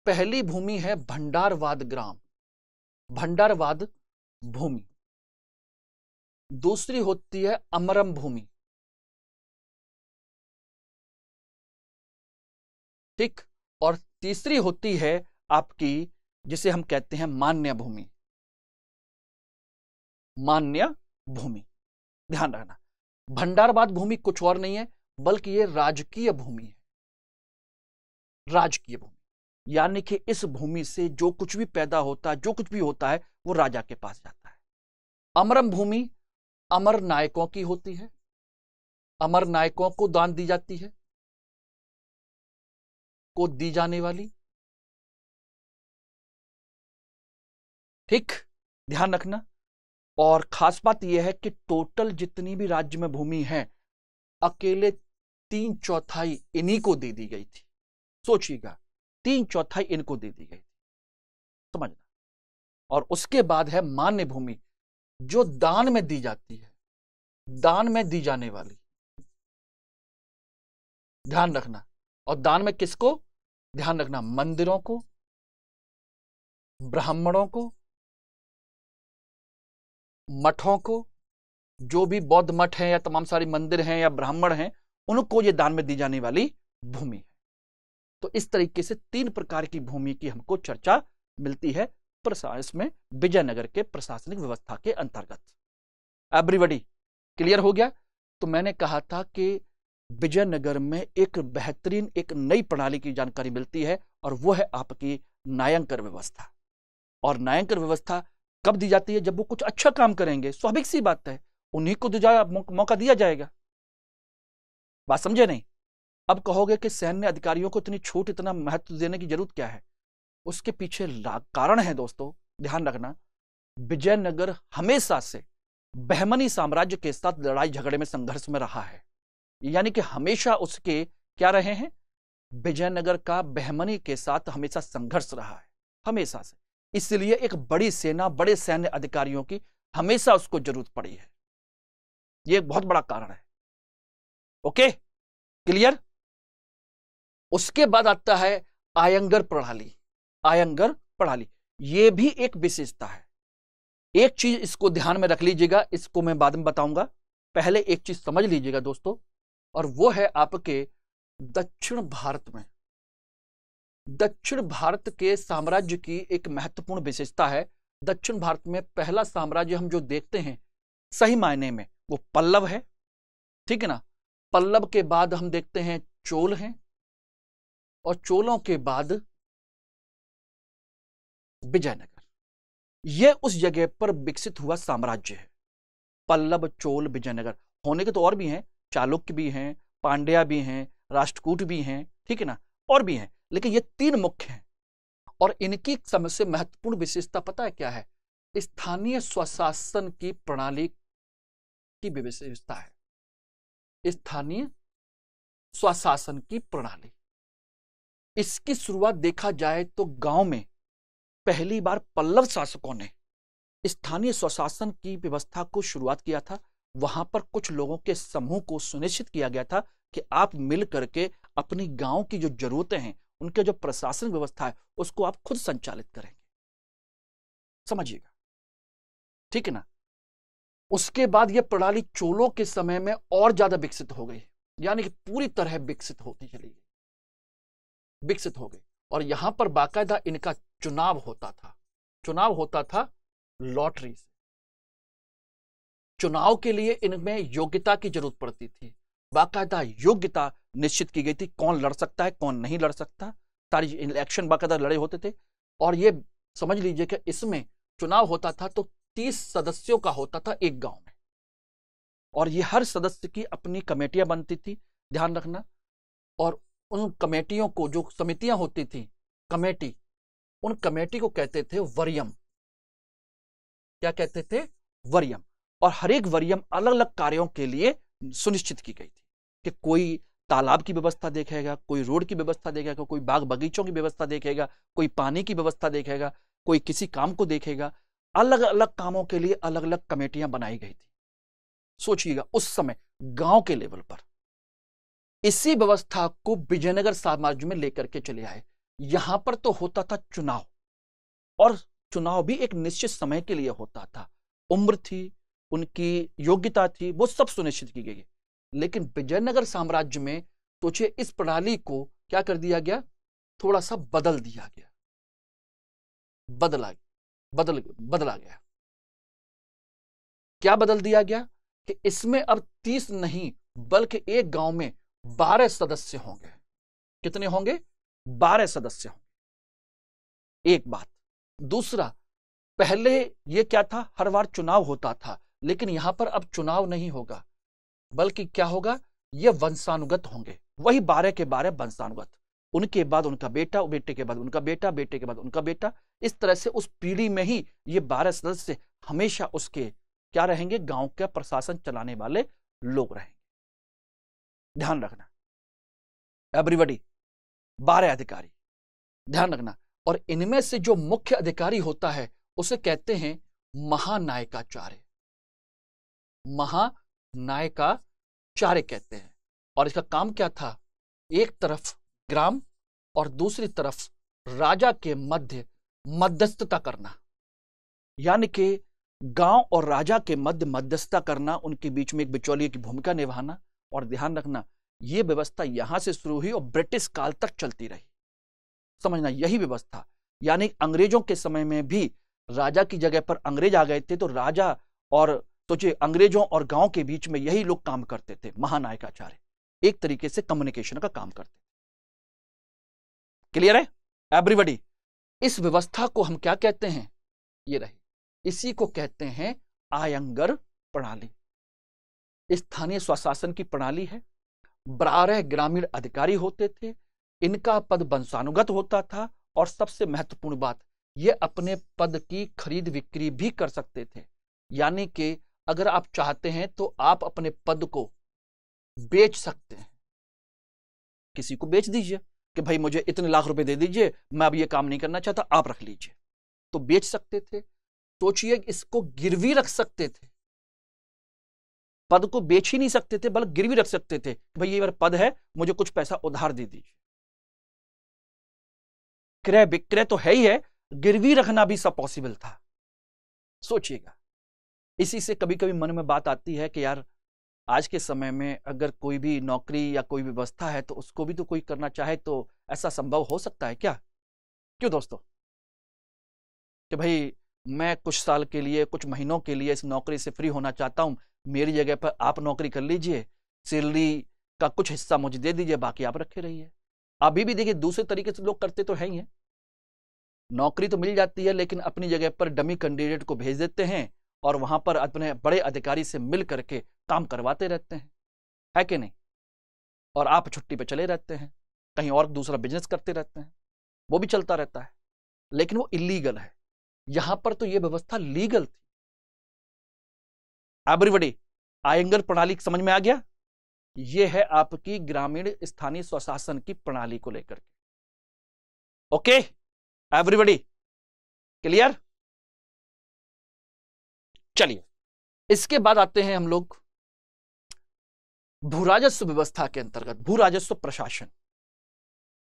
पहली भूमि है भंडारवाद ग्राम, भंडारवाद भूमि। दूसरी होती है अमरम भूमि, ठीक। और तीसरी होती है आपकी जिसे हम कहते हैं मान्य भूमि, मान्य भूमि। ध्यान रखना, भंडारवाद भूमि कुछ और नहीं है बल्कि यह राजकीय भूमि है, राजकीय भूमि। यानी कि इस भूमि से जो कुछ भी पैदा होता है, जो कुछ भी होता है वो राजा के पास जाता है। अमरम भूमि अमर नायकों की होती है, अमर नायकों को दान दी जाती है, को दी जाने वाली, ठीक, ध्यान रखना। और खास बात यह है कि टोटल जितनी भी राज्य में भूमि है अकेले 3/4 इन्हीं को दे दी गई थी। सोचिएगा, 3/4 इनको दे दी गई, समझना। और उसके बाद है मान्य भूमि जो दान में दी जाती है, दान में दी जाने वाली, ध्यान रखना। और दान में किसको? ध्यान रखना, मंदिरों को, ब्राह्मणों को, मठों को, जो भी बौद्ध मठ हैं या तमाम सारे मंदिर हैं या ब्राह्मण हैं, उनको ये दान में दी जाने वाली भूमि है। तो इस तरीके से 3 प्रकार की भूमि की हमको चर्चा मिलती है इसमें विजयनगर के प्रशासनिक व्यवस्था के अंतर्गत। एवरीबॉडी क्लियर हो गया? तो मैंने कहा था कि विजयनगर में एक बेहतरीन एक नई प्रणाली की जानकारी मिलती है और वो है आपकी नायंकर व्यवस्था। और नायंकर व्यवस्था कब दी जाती है? जब वो कुछ अच्छा काम करेंगे, स्वाभाविक सी बात है, उन्हीं को मौका दिया जाएगा। बात समझे नहीं? अब कहोगे कि सैन्य अधिकारियों को इतनी छूट, इतना महत्व देने की जरूरत क्या है? उसके पीछे कारण है दोस्तों, ध्यान रखना। विजयनगर हमेशा से बहमनी साम्राज्य के साथ लड़ाई झगड़े में संघर्ष में रहा है। यानी कि हमेशा उसके क्या रहे हैं? विजयनगर का बहमनी के साथ हमेशा संघर्ष रहा है, हमेशा से। इसलिए एक बड़ी सेना, बड़े सैन्य अधिकारियों की हमेशा उसको जरूरत पड़ी है। ये एक बहुत बड़ा कारण है। Okay, clear. उसके बाद आता है आयंगर प्रणाली। आयंगर प्रणाली ये भी एक विशेषता है। एक चीज इसको ध्यान में रख लीजिएगा, इसको मैं बाद में बताऊंगा, पहले एक चीज समझ लीजिएगा दोस्तों, और वो है आपके दक्षिण भारत में, दक्षिण भारत के साम्राज्य की एक महत्वपूर्ण विशेषता है। दक्षिण भारत में पहला साम्राज्य हम जो देखते हैं सही मायने में वो पल्लव है, ठीक है ना। पल्लव के बाद हम देखते हैं चोल हैं, और चोलों के बाद विजयनगर। यह उस जगह पर विकसित हुआ साम्राज्य है। पल्लव, चोल, विजयनगर होने के तो और भी हैं, चालुक्य भी हैं, पांड्या भी हैं, राष्ट्रकूट भी हैं, ठीक है ना, और भी हैं, लेकिन ये तीन मुख्य हैं। और इनकी सबसे महत्वपूर्ण विशेषता पता है क्या है? स्थानीय स्वशासन की प्रणाली की विशेषता है। स्थानीय स्वशासन की प्रणाली, इसकी शुरुआत देखा जाए तो गांव में पहली बार पल्लव शासकों ने स्थानीय स्वशासन की व्यवस्था को शुरुआत किया था। वहां पर कुछ लोगों के समूह को सुनिश्चित किया गया था कि आप मिल करके अपनी गांव की जो जरूरतें हैं, उनके जो प्रशासन व्यवस्था है, उसको आप खुद संचालित करेंगे। समझिएगा, ठीक है ना। उसके बाद यह प्रणाली चोलों के समय में और ज्यादा विकसित हो गई, यानी कि पूरी तरह विकसित होती चली गई, विकसित हो गई। और यहां पर बाकायदा इनका चुनाव होता था। चुनाव होता था लॉटरी से। चुनाव के लिए इनमें योग्यता की जरूरत पड़ती थी। बाकायदा योग्यता निश्चित की गई थी, कौन लड़ सकता है, कौन नहीं लड़ सकता। सारी इलेक्शन बाकायदा लड़े होते थे। और ये समझ लीजिए कि इसमें चुनाव होता था तो 30 सदस्यों का होता था एक गांव में, और ये हर सदस्य की अपनी कमेटियां बनती थी, ध्यान रखना। और उन कमेटियों को, जो समितियां होती थी, कमेटी, उन कमेटी को कहते थे वरीयम। क्या कहते थे? वरीयम। और हर एक वरीयम अलग अलग कार्यों के लिए सुनिश्चित की गई थी कि कोई तालाब की व्यवस्था देखेगा, कोई रोड की व्यवस्था देखेगा, कोई बाग बगीचों की व्यवस्था देखेगा, कोई पानी की व्यवस्था देखेगा, कोई किसी काम को देखेगा। अलग अलग कामों के लिए अलग अलग कमेटियां बनाई गई थी। सोचिएगा उस समय गांव के लेवल पर। इसी व्यवस्था को विजयनगर साम्राज्य में लेकर के चले आए। यहां पर तो होता था चुनाव, और चुनाव भी एक निश्चित समय के लिए होता था। उम्र थी, उनकी योग्यता थी, वो सब सुनिश्चित की गई। लेकिन विजयनगर साम्राज्य में सोचिए इस प्रणाली को क्या कर दिया गया? थोड़ा सा बदल दिया गया, बदला गया। क्या बदल दिया गया? कि इसमें अब 30 नहीं बल्कि एक गांव में 12 सदस्य होंगे। कितने होंगे? 12 सदस्य होंगे। एक बात। दूसरा, पहले यह क्या था? हर बार चुनाव होता था, लेकिन यहां पर अब चुनाव नहीं होगा, बल्कि क्या होगा? यह वंशानुगत होंगे। वही 12 के 12 वंशानुगत। उनके बाद उनका बेटा, बेटे के बाद उनका बेटा, बेटे के बाद उनका बेटा। इस तरह से उस पीढ़ी में ही ये 12 सदस्य हमेशा उसके क्या रहेंगे? गांव का प्रशासन चलाने वाले लोग रहेंगे। ध्यान रखना एवरीबॉडी, 12 अधिकारी, ध्यान रखना। और इनमें से जो मुख्य अधिकारी होता है उसे कहते हैं महानायकाचार्य। महानायकाचार्य कहते हैं। और इसका काम क्या था? एक तरफ ग्राम और दूसरी तरफ राजा के मध्य मध्यस्थता करना, यानी कि गांव और राजा के मध्य मध्यस्थता करना, उनके बीच में एक बिचौलिए की भूमिका निभाना। और ध्यान रखना, यह व्यवस्था यहां से शुरू हुई और ब्रिटिश काल तक चलती रही। समझना, यही व्यवस्था, यानी अंग्रेजों के समय में भी राजा की जगह पर अंग्रेज आ गए थे, तो राजा और सोचिए अंग्रेजों और गांव के बीच में यही लोग काम करते थे। महानायकाचार्य एक तरीके से कम्युनिकेशन का काम करते थे। क्लियर है एवरीबॉडी? इस व्यवस्था को हम क्या कहते हैं? ये रही, इसी को कहते हैं आयंगर प्रणाली। स्थानीय स्वशासन की प्रणाली है। 12 ग्रामीण अधिकारी होते थे। इनका पद वंशानुगत होता था। और सबसे महत्वपूर्ण बात, ये अपने पद की खरीद बिक्री भी कर सकते थे। यानी कि अगर आप चाहते हैं तो आप अपने पद को बेच सकते हैं। किसी को बेच दीजिए कि भाई मुझे इतने लाख रुपए दे दीजिए, मैं अब ये काम नहीं करना चाहता, आप रख लीजिए, तो बेच सकते थे। सोचिए इसको गिरवी रख सकते थे। पद को बेच ही नहीं सकते थे, बल्कि गिरवी रख सकते थे कि भाई ये मेरा पद है, मुझे कुछ पैसा उधार दे दीजिए। क्रय विक्रय तो है ही है, गिरवी रखना भी सब पॉसिबल था। सोचिएगा, इसी से कभी कभी मन में बात आती है कि यार आज के समय में अगर कोई भी नौकरी या कोई भी व्यवस्था है तो उसको भी तो कोई करना चाहे तो ऐसा संभव हो सकता है क्या? क्यों दोस्तों? कि भाई मैं कुछ साल के लिए, कुछ महीनों के लिए इस नौकरी से फ्री होना चाहता हूं, मेरी जगह पर आप नौकरी कर लीजिए, सैलरी का कुछ हिस्सा मुझे दे दीजिए, बाकी आप रखे रहिए। अभी भी देखिए दूसरे तरीके से लोग करते तो है ही है, नौकरी तो मिल जाती है लेकिन अपनी जगह पर डमी कैंडिडेट को भेज देते हैं और वहां पर अपने बड़े अधिकारी से मिल करके काम करवाते रहते हैं, है कि नहीं? और आप छुट्टी पे चले रहते हैं, कहीं और दूसरा बिजनेस करते रहते हैं, वो भी चलता रहता है, लेकिन वो इलीगल है। यहां पर तो ये व्यवस्था लीगल थी। एवरीबॉडी, आयंगर प्रणाली समझ में आ गया? ये है आपकी ग्रामीण स्थानीय स्वशासन की प्रणाली को लेकर के। Okay everybody, clear? चलिए, इसके बाद आते हैं हम लोग भूराजस्व व्यवस्था के अंतर्गत भूराजस्व प्रशासन।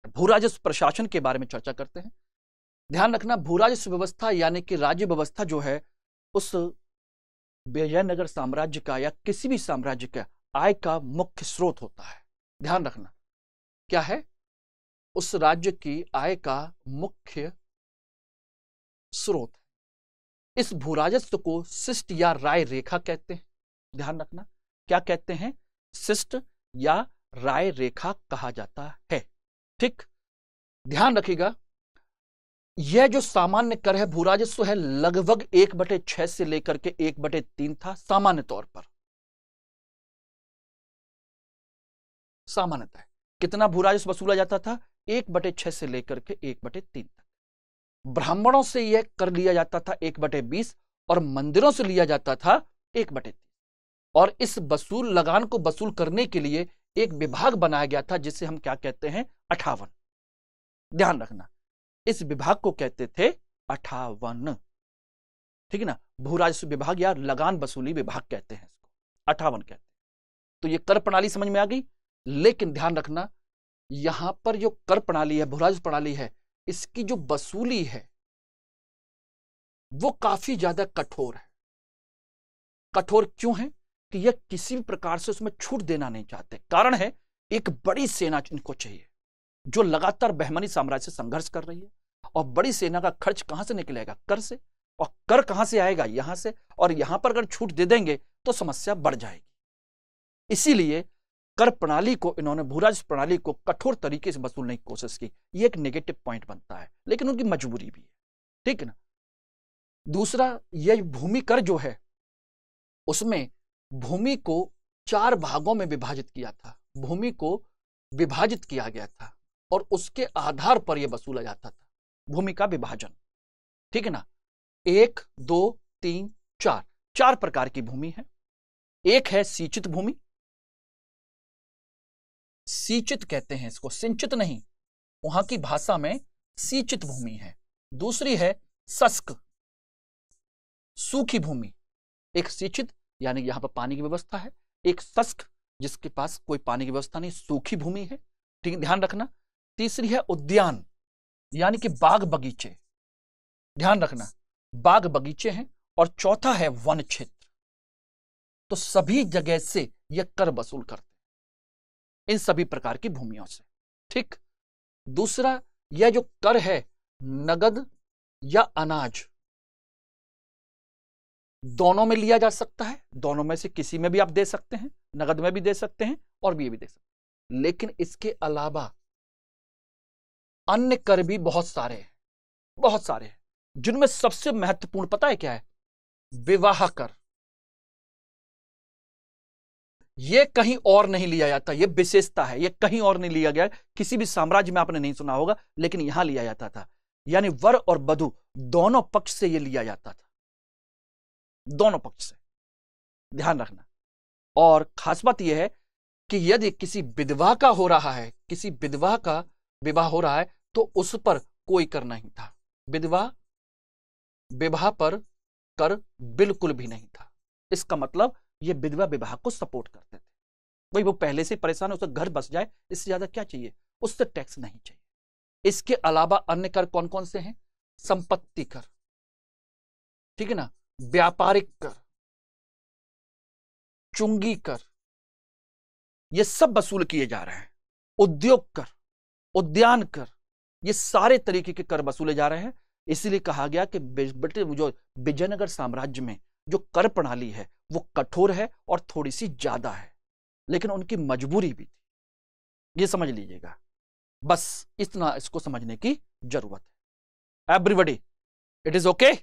भूराजस्व प्रशासन के बारे में चर्चा करते हैं। ध्यान रखना, भूराजस्व व्यवस्था यानी कि राज्य व्यवस्था जो है उस विजयनगर साम्राज्य का या किसी भी साम्राज्य का आय का मुख्य स्रोत होता है। ध्यान रखना, क्या है? उस राज्य की आय का मुख्य स्रोत। इस भूराजस्व को शिष्ट या राय रेखा कहते हैं। ध्यान रखना, क्या कहते हैं? शिष्ट या राय रेखा कहा जाता है। ठीक, ध्यान रखिएगा, यह जो सामान्य कर है, भूराजस्व है, लगभग 1/6 से लेकर के 1/3 था सामान्य तौर पर। सामान्यतः कितना भूराजस्व वसूला जाता था? 1/6 से लेकर के 1/3 तक। ब्राह्मणों से यह कर लिया जाता था 1/20 और मंदिरों से लिया जाता था 1/3। और इस वसूल लगान को वसूल करने के लिए एक विभाग बनाया गया था जिसे हम क्या कहते हैं? 58। ध्यान रखना, इस विभाग को कहते थे 58। ठीक है ना, भूराजस्व विभाग या लगान वसूली विभाग कहते हैं इसको, 58 कहते हैं। तो ये कर प्रणाली समझ में आ गई। लेकिन ध्यान रखना, यहां पर जो कर प्रणाली है, भूराजस्व प्रणाली है, इसकी जो वसूली है वो काफी ज्यादा कठोर है। कठोर क्यों है? कि यह किसी भी प्रकार से उसमें छूट देना नहीं चाहते। कारण है, एक बड़ी सेना इनको चाहिए जो लगातार बहमनी साम्राज्य से संघर्ष कर रही है, और बड़ी सेना का खर्च कहां से निकलेगा? कर से। और कर कहां से आएगा? यहां से। और यहां पर अगर छूट दे देंगे तो समस्या बढ़ जाएगी। इसीलिए कर प्रणाली को, इन्होंने भूराजस्व प्रणाली को कठोर तरीके से वसूलने की कोशिश की। ये एक नेगेटिव पॉइंट बनता है, लेकिन उनकी मजबूरी भी है। ठीक है ना। दूसरा, यह भूमि कर जो है उसमें भूमि को 4 भागों में विभाजित किया था। भूमि को विभाजित किया गया था और उसके आधार पर यह वसूला जाता था। भूमि का विभाजन, ठीक है ना। 1, 2, 3, 4 4 प्रकार की भूमि है। एक है सिंचित भूमि, सिंचित कहते हैं इसको, सिंचित नहीं, वहां की भाषा में सिंचित भूमि है। दूसरी है शुष्क, सूखी भूमि। एक सिंचित यानी यहां पर पानी की व्यवस्था है, एक शुष्क जिसके पास कोई पानी की व्यवस्था नहीं, सूखी भूमि है। ठीक है, ध्यान रखना। तीसरी है उद्यान यानी कि बाग बगीचे। ध्यान रखना, बाग बगीचे हैं। और चौथा है वन क्षेत्र। तो सभी जगह से यह कर वसूल करते हैं, इन सभी प्रकार की भूमियों से। ठीक। दूसरा, यह जो कर है नगद या अनाज दोनों में लिया जा सकता है। दोनों में से किसी में भी आप दे सकते हैं, नगद में भी दे सकते हैं और भी दे सकते हैं। लेकिन इसके अलावा अन्य कर भी बहुत सारे हैं, बहुत सारे हैं, जिनमें सबसे महत्वपूर्ण पता है क्या है? विवाह कर। यह कहीं और नहीं लिया जाता, यह विशेषता है, यह कहीं और नहीं लिया गया। किसी भी साम्राज्य में आपने नहीं सुना होगा, लेकिन यहां लिया जाता था। यानी वर और वधु दोनों पक्ष से यह लिया जाता था, दोनों पक्ष से। ध्यान रखना। और खास बात यह है कि यदि किसी विधवा का हो रहा है, किसी विधवा का विवाह हो रहा है, तो उस पर कोई कर नहीं था। विधवा विवाह पर कर बिल्कुल भी नहीं था। इसका मतलब ये विधवा विवाह को सपोर्ट करते थे। भाई वो पहले से परेशान है, उसका घर बस जाए, इससे ज्यादा क्या चाहिए, उससे टैक्स नहीं चाहिए। इसके अलावा अन्य कर कौन कौन से हैं? संपत्ति कर, ठीक है ना, व्यापारिक कर, चुंगी कर, ये सब वसूल किए जा रहे हैं। उद्योग कर, उद्यान कर, ये सारे तरीके के कर वसूले जा रहे हैं। इसीलिए कहा गया कि जो विजयनगर साम्राज्य में जो कर प्रणाली है वो कठोर है और थोड़ी सी ज्यादा है, लेकिन उनकी मजबूरी भी थी, ये समझ लीजिएगा। बस इतना इसको समझने की जरूरत है। Everybody, it is okay,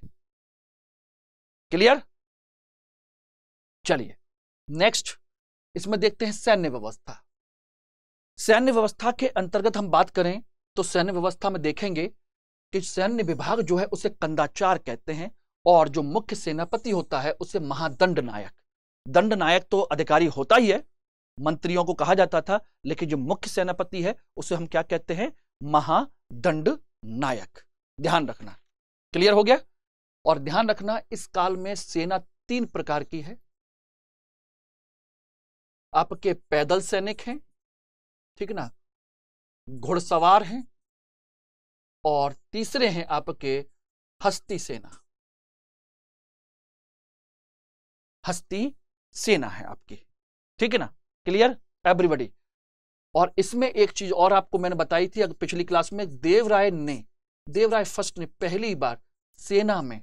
clear? चलिए नेक्स्ट इसमें देखते हैं सैन्य व्यवस्था। सैन्य व्यवस्था के अंतर्गत हम बात करें तो सैन्य व्यवस्था में देखेंगे कि सैन्य विभाग जो है उसे कंदाचार कहते हैं, और जो मुख्य सेनापति होता है उसे महादंड नायक। दंड नायक तो अधिकारी होता ही है, मंत्रियों को कहा जाता था, लेकिन जो मुख्य सेनापति है उसे हम क्या कहते हैं? महादंड नायक। ध्यान रखना, क्लियर हो गया? और ध्यान रखना इस काल में सेना 3 प्रकार की है। आपके पैदल सैनिक हैं, ठीक ना, घुड़सवार हैं, और तीसरे हैं आपके हस्ती सेना। हस्ती सेना है आपकी, ठीक है ना, क्लियर एवरीबॉडी? और इसमें एक चीज और आपको मैंने बताई थी पिछली क्लास में, देवराय फर्स्ट ने पहली बार सेना में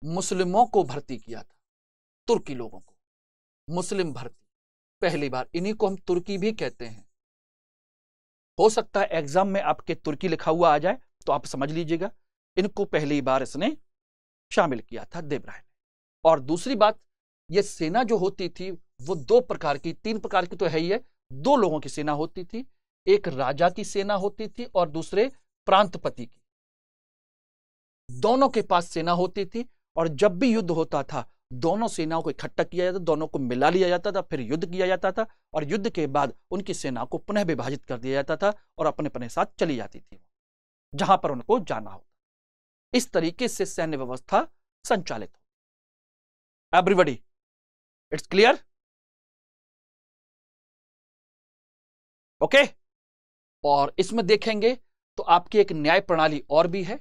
मुस्लिमों को भर्ती किया था, तुर्की लोगों को, मुस्लिम भर्ती पहली बार। इन्हीं को हम तुर्की भी कहते हैं। हो सकता है एग्जाम में आपके तुर्की लिखा हुआ आ जाए तो आप समझ लीजिएगा, इनको पहली बार इसने शामिल किया था देवराय ने। और दूसरी बात, ये सेना जो होती थी वो 2 प्रकार की, 3 प्रकार की तो है ही है, 2 लोगों की सेना होती थी। एक राजा की सेना होती थी और दूसरे प्रांतपति की। दोनों के पास सेना होती थी, और जब भी युद्ध होता था दोनों सेनाओं को इकट्ठा किया जाता, दोनों को मिला लिया जाता था, फिर युद्ध किया जाता था, और युद्ध के बाद उनकी सेना को पुनः विभाजित कर दिया जाता था और अपने अपने साथ चली जाती थी जहां पर उनको जाना हो। इस तरीके से सैन्य व्यवस्था संचालित हो। Everybody, it's clear? ओके। और इसमें देखेंगे तो आपकी एक न्याय प्रणाली और भी है।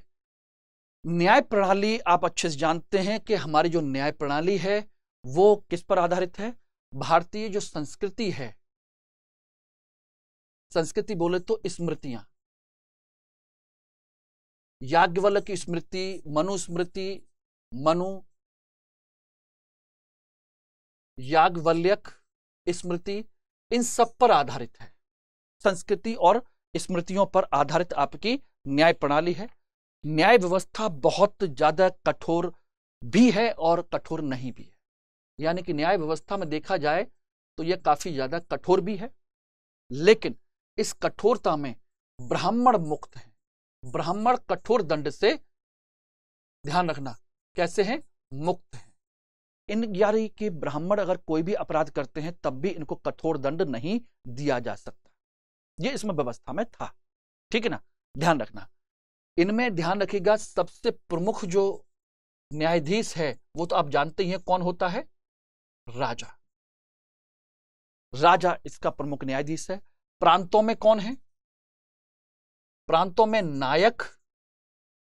न्याय प्रणाली आप अच्छे से जानते हैं कि हमारी जो न्याय प्रणाली है वो किस पर आधारित है? भारतीय जो संस्कृति है, संस्कृति बोले तो स्मृतियां, याज्ञवल्क्य की स्मृति, मनुस्मृति, याज्ञवल्क्य स्मृति, इन सब पर आधारित है। संस्कृति और स्मृतियों पर आधारित आपकी न्याय प्रणाली है। न्याय व्यवस्था बहुत ज्यादा कठोर भी है और कठोर नहीं भी है। यानी कि न्याय व्यवस्था में देखा जाए तो यह काफी ज्यादा कठोर भी है, लेकिन इस कठोरता में ब्राह्मण मुक्त है। ब्राह्मण कठोर दंड से, ध्यान रखना, कैसे हैं? मुक्त हैं। इन यानी कि ब्राह्मण अगर कोई भी अपराध करते हैं तब भी इनको कठोर दंड नहीं दिया जा सकता। ये इसमें व्यवस्था में था, ठीक है ना, ध्यान रखना। इनमें ध्यान रखिएगा सबसे प्रमुख जो न्यायाधीश है वो तो आप जानते ही हैं कौन होता है? राजा। राजा इसका प्रमुख न्यायाधीश है। प्रांतों में कौन है? प्रांतों में नायक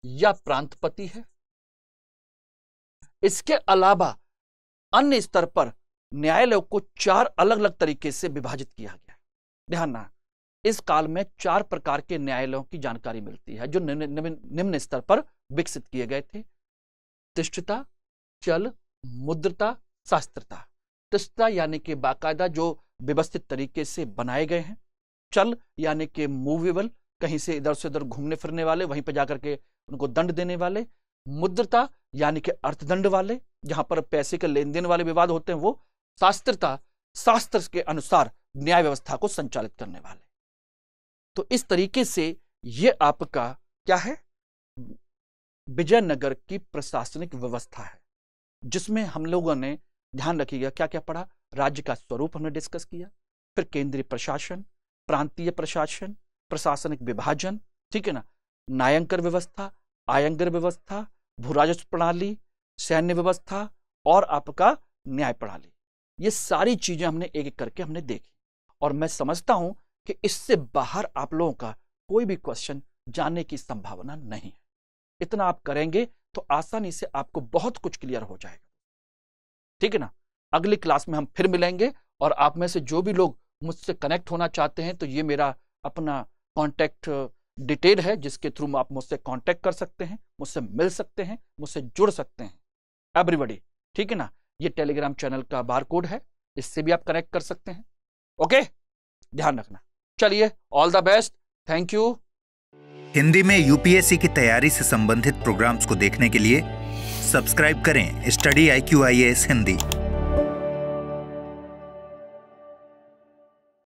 या प्रांतपति है। इसके अलावा अन्य स्तर पर न्यायालय को 4 अलग अलग तरीके से विभाजित किया गया। ध्यान ना, इस काल में 4 प्रकार के न्यायालयों की जानकारी मिलती है जो निम्न स्तर पर विकसित किए गए थे। तिष्ठता, चल, मुद्रता, शास्त्रता। तिष्ठता यानी कि बाकायदा जो व्यवस्थित तरीके से बनाए गए हैं। चल यानी कि मूवेबल, कहीं से इधर से उधर घूमने फिरने वाले, वहीं पर जाकर के उनको दंड देने वाले। मुद्रता यानी कि अर्थदंड वाले, जहां पर पैसे के लेन देन वाले विवाद होते हैं वो। शास्त्रता, शास्त्र के अनुसार न्याय व्यवस्था को संचालित करने वाले। तो इस तरीके से ये आपका क्या है? विजयनगर की प्रशासनिक व्यवस्था है, जिसमें हम लोगों ने, ध्यान रखिएगा, क्या क्या पढ़ा? राज्य का स्वरूप हमने डिस्कस किया, फिर केंद्रीय प्रशासन, प्रांतीय प्रशासन, प्रशासनिक विभाजन, ठीक है ना, न्यायंकर व्यवस्था, आयंगर व्यवस्था, भू राजस्व प्रणाली, सैन्य व्यवस्था और आपका न्याय प्रणाली, ये सारी चीजें हमने एक एक करके हमने देखी और मैं समझता हूं कि इससे बाहर आप लोगों का कोई भी क्वेश्चन जाने की संभावना नहीं है। इतना आप करेंगे तो आसानी से आपको बहुत कुछ क्लियर हो जाएगा, ठीक है ना। अगली क्लास में हम फिर मिलेंगे और आप में से जो भी लोग मुझसे कनेक्ट होना चाहते हैं तो ये मेरा अपना कॉन्टैक्ट डिटेल है जिसके थ्रू आप मुझसे कांटेक्ट कर सकते हैं, मुझसे मिल सकते हैं, मुझसे जुड़ सकते हैं एवरीबॉडी, ठीक है ना। ये टेलीग्राम चैनल का बारकोड है, इससे भी आप कनेक्ट कर सकते हैं। ओके, ध्यान रखना। चलिए, all the best, thank you. Hindi में यूपीएससी की तैयारी से संबंधित प्रोग्राम्स को देखने के लिए सब्सक्राइब करें स्टडी IQ IAS हिंदी।